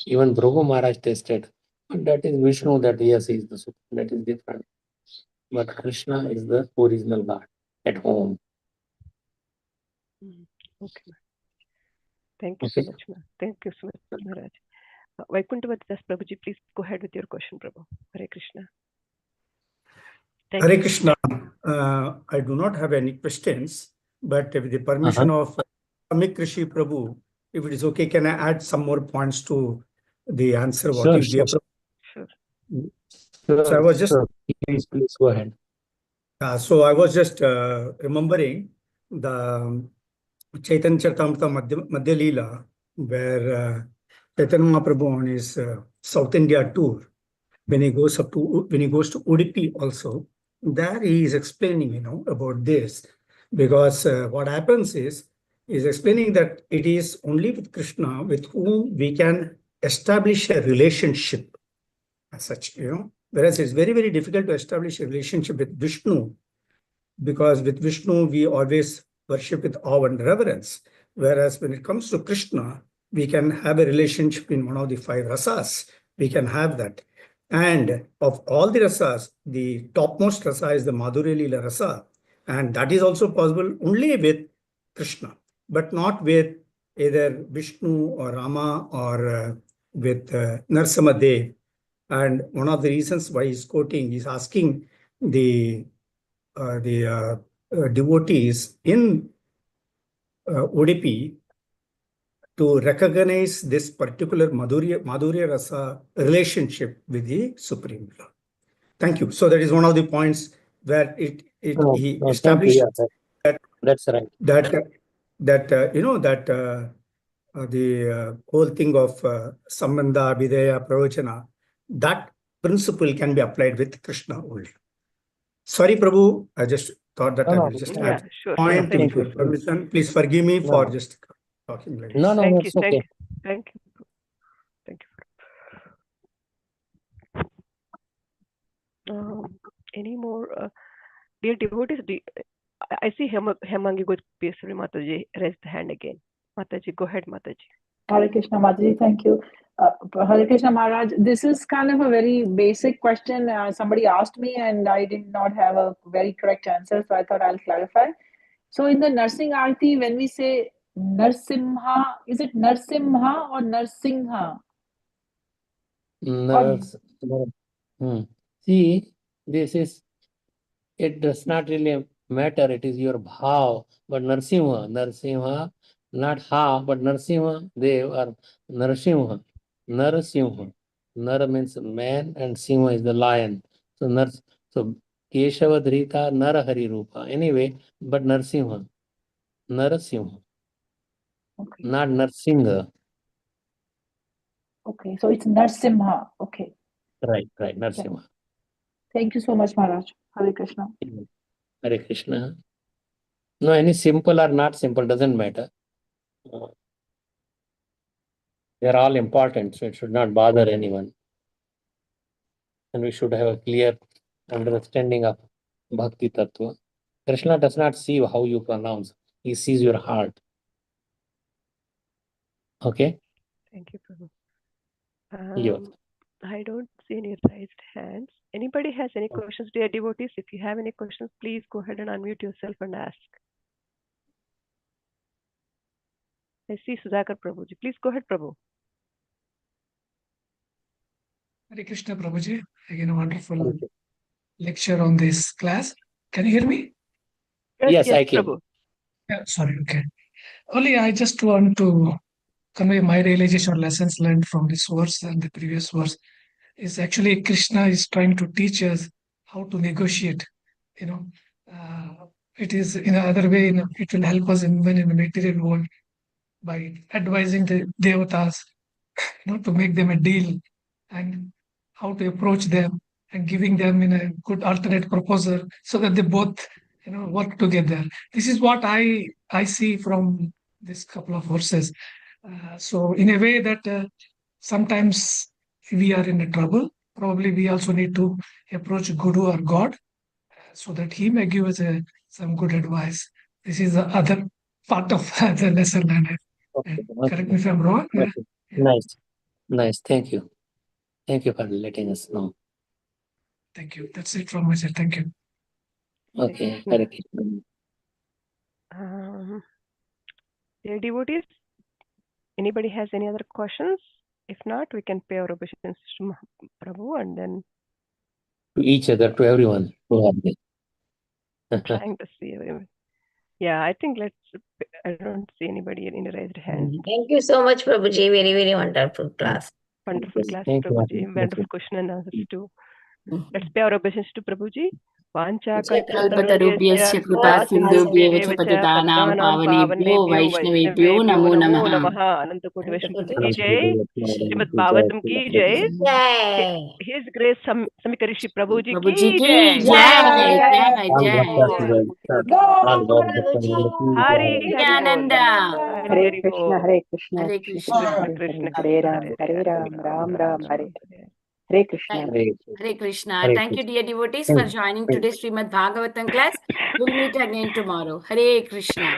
Even Prabhu Maharaj tested, but that is Vishnu, that yes, he is the supreme. That is different. But Krishna is the original God at home. Okay. Thank you so much, ma'am. Thank you so much, Maharaj. Vaikuntavadas Prabhuji, please go ahead with your question, Prabhu. Hare Krishna. Hare Krishna. I do not have any questions, but with the permission of Samik Rishi Prabhu, if it is okay, can I add some more points to the answer what you gave? Sure. So I was just please go ahead. So I was just remembering the Chaitanya Charitamrita Madhya Leela, where Chaitanya Mahaprabhu on his South India tour, when he goes to Udupi also, there he is explaining, about this, because what happens is explaining that it is only with Krishna with whom we can establish a relationship as such, whereas it's very, very difficult to establish a relationship with Vishnu, because with Vishnu, we always worship with awe and reverence. Whereas when it comes to Krishna, we can have a relationship in one of the 5 rasas. We can have that. And of all the rasas, the topmost rasa is the Madhurya Leela rasa. And that is also possible only with Krishna, but not with either Vishnu or Rama or with Narasimha Dev. And one of the reasons why he's quoting, he's asking the devotees in Udupi to recognize this particular Madhurya Rasa relationship with the Supreme Lord. Thank you. So that is one of the points where he Thank you. established Yeah, that's right. the whole thing of Sambandha, Videya, Pravachana, that principle can be applied with Krishna only. Sorry, Prabhu, I just thought that I will just Yeah, add sure. point Thank with your you. permission. Please forgive me for just talking like this. Thank you. It's okay. Thank you. Thank you. Any more dear devotees? I see Hemangi Gopeswari Mataji raised the hand again. Mataji, go ahead, Mataji. Hare Krishna, Mataji, thank you. Hare Krishna Maharaj, this is kind of a very basic question. Somebody asked me and I did not have a very correct answer, so I thought I'll clarify. So in the Narsing Aarti, when we say Narsimha, is it Narsimha or Narsingha? See, it does not really matter. It is your bhav. But Narsimha, not ha, but Narsimha, they are Narsimha. Nar means man and Simha is the lion. So Keshava Dhrita Narahari Rupa. Anyway, but Narsimha. Okay. Not Narsingha. Okay, so it's Narsimha. Okay. Right, Narsimha. Yeah. Thank you so much, Maharaj. Hare Krishna. Hare Krishna. No, any simple or not simple doesn't matter. They're all important, so it should not bother anyone. And we should have a clear understanding of Bhakti Tattva. Krishna does not see how you pronounce. He sees your heart. Okay? Thank you, Prabhu. I don't see any raised hands. Anybody has any questions, dear devotees? If you have any questions, please go ahead and unmute yourself and ask. I see Sudhakar Prabhuji. Please go ahead, Prabhu. Hare Krishna Prabhuji. Again, a wonderful lecture on this class. Can you hear me? Yes, I can. Prabhu. Yeah, sorry, okay. Only I just want to convey my realization or lessons learned from this verse and the previous verse. Is actually Krishna is trying to teach us how to negotiate. It is in another way, it will help us even in the material world by advising the devatas, to make them a deal and how to approach them and giving them in a good alternate proposal so that they both, work together. This is what I see from this couple of verses. So in a way that sometimes we are in a trouble. Probably we also need to approach Guru or God so that he may give us some good advice. This is the other part of the lesson learned. Correct me if I'm wrong. Nice. Thank you. Thank you for letting us know. Thank you. That's it from my side. Thank you. Okay. Dear devotees, anybody has any other questions? If not, we can pay our obeisances to Prabhu and then to each other, to everyone. Trying to see everyone. Yeah, I think I don't see anybody in the raised hand. Thank you so much, Prabhuji. Very, very wonderful class. Wonderful class, Prabhuji. Wonderful question and answers too. Let's pay our obeisances to Prabhuji. Kalpatarubhyasya कृपा सिन्धुभ्येव च पतितानां पावनेभ्यो वैष्णवेभ्यो नमो नमः. अनंत कोटि वैष्णव की जय. श्रीमद् भागवतम की जय. His Grace Samik Rishi Prabhuji की जय. Hari Hare Krishna. Hare Krishna. Hare Ram. Hare Krishna. Hare Krishna. Thank you, dear devotees, for joining today's Srimad Bhagavatam class. We'll meet again tomorrow. Hare Krishna.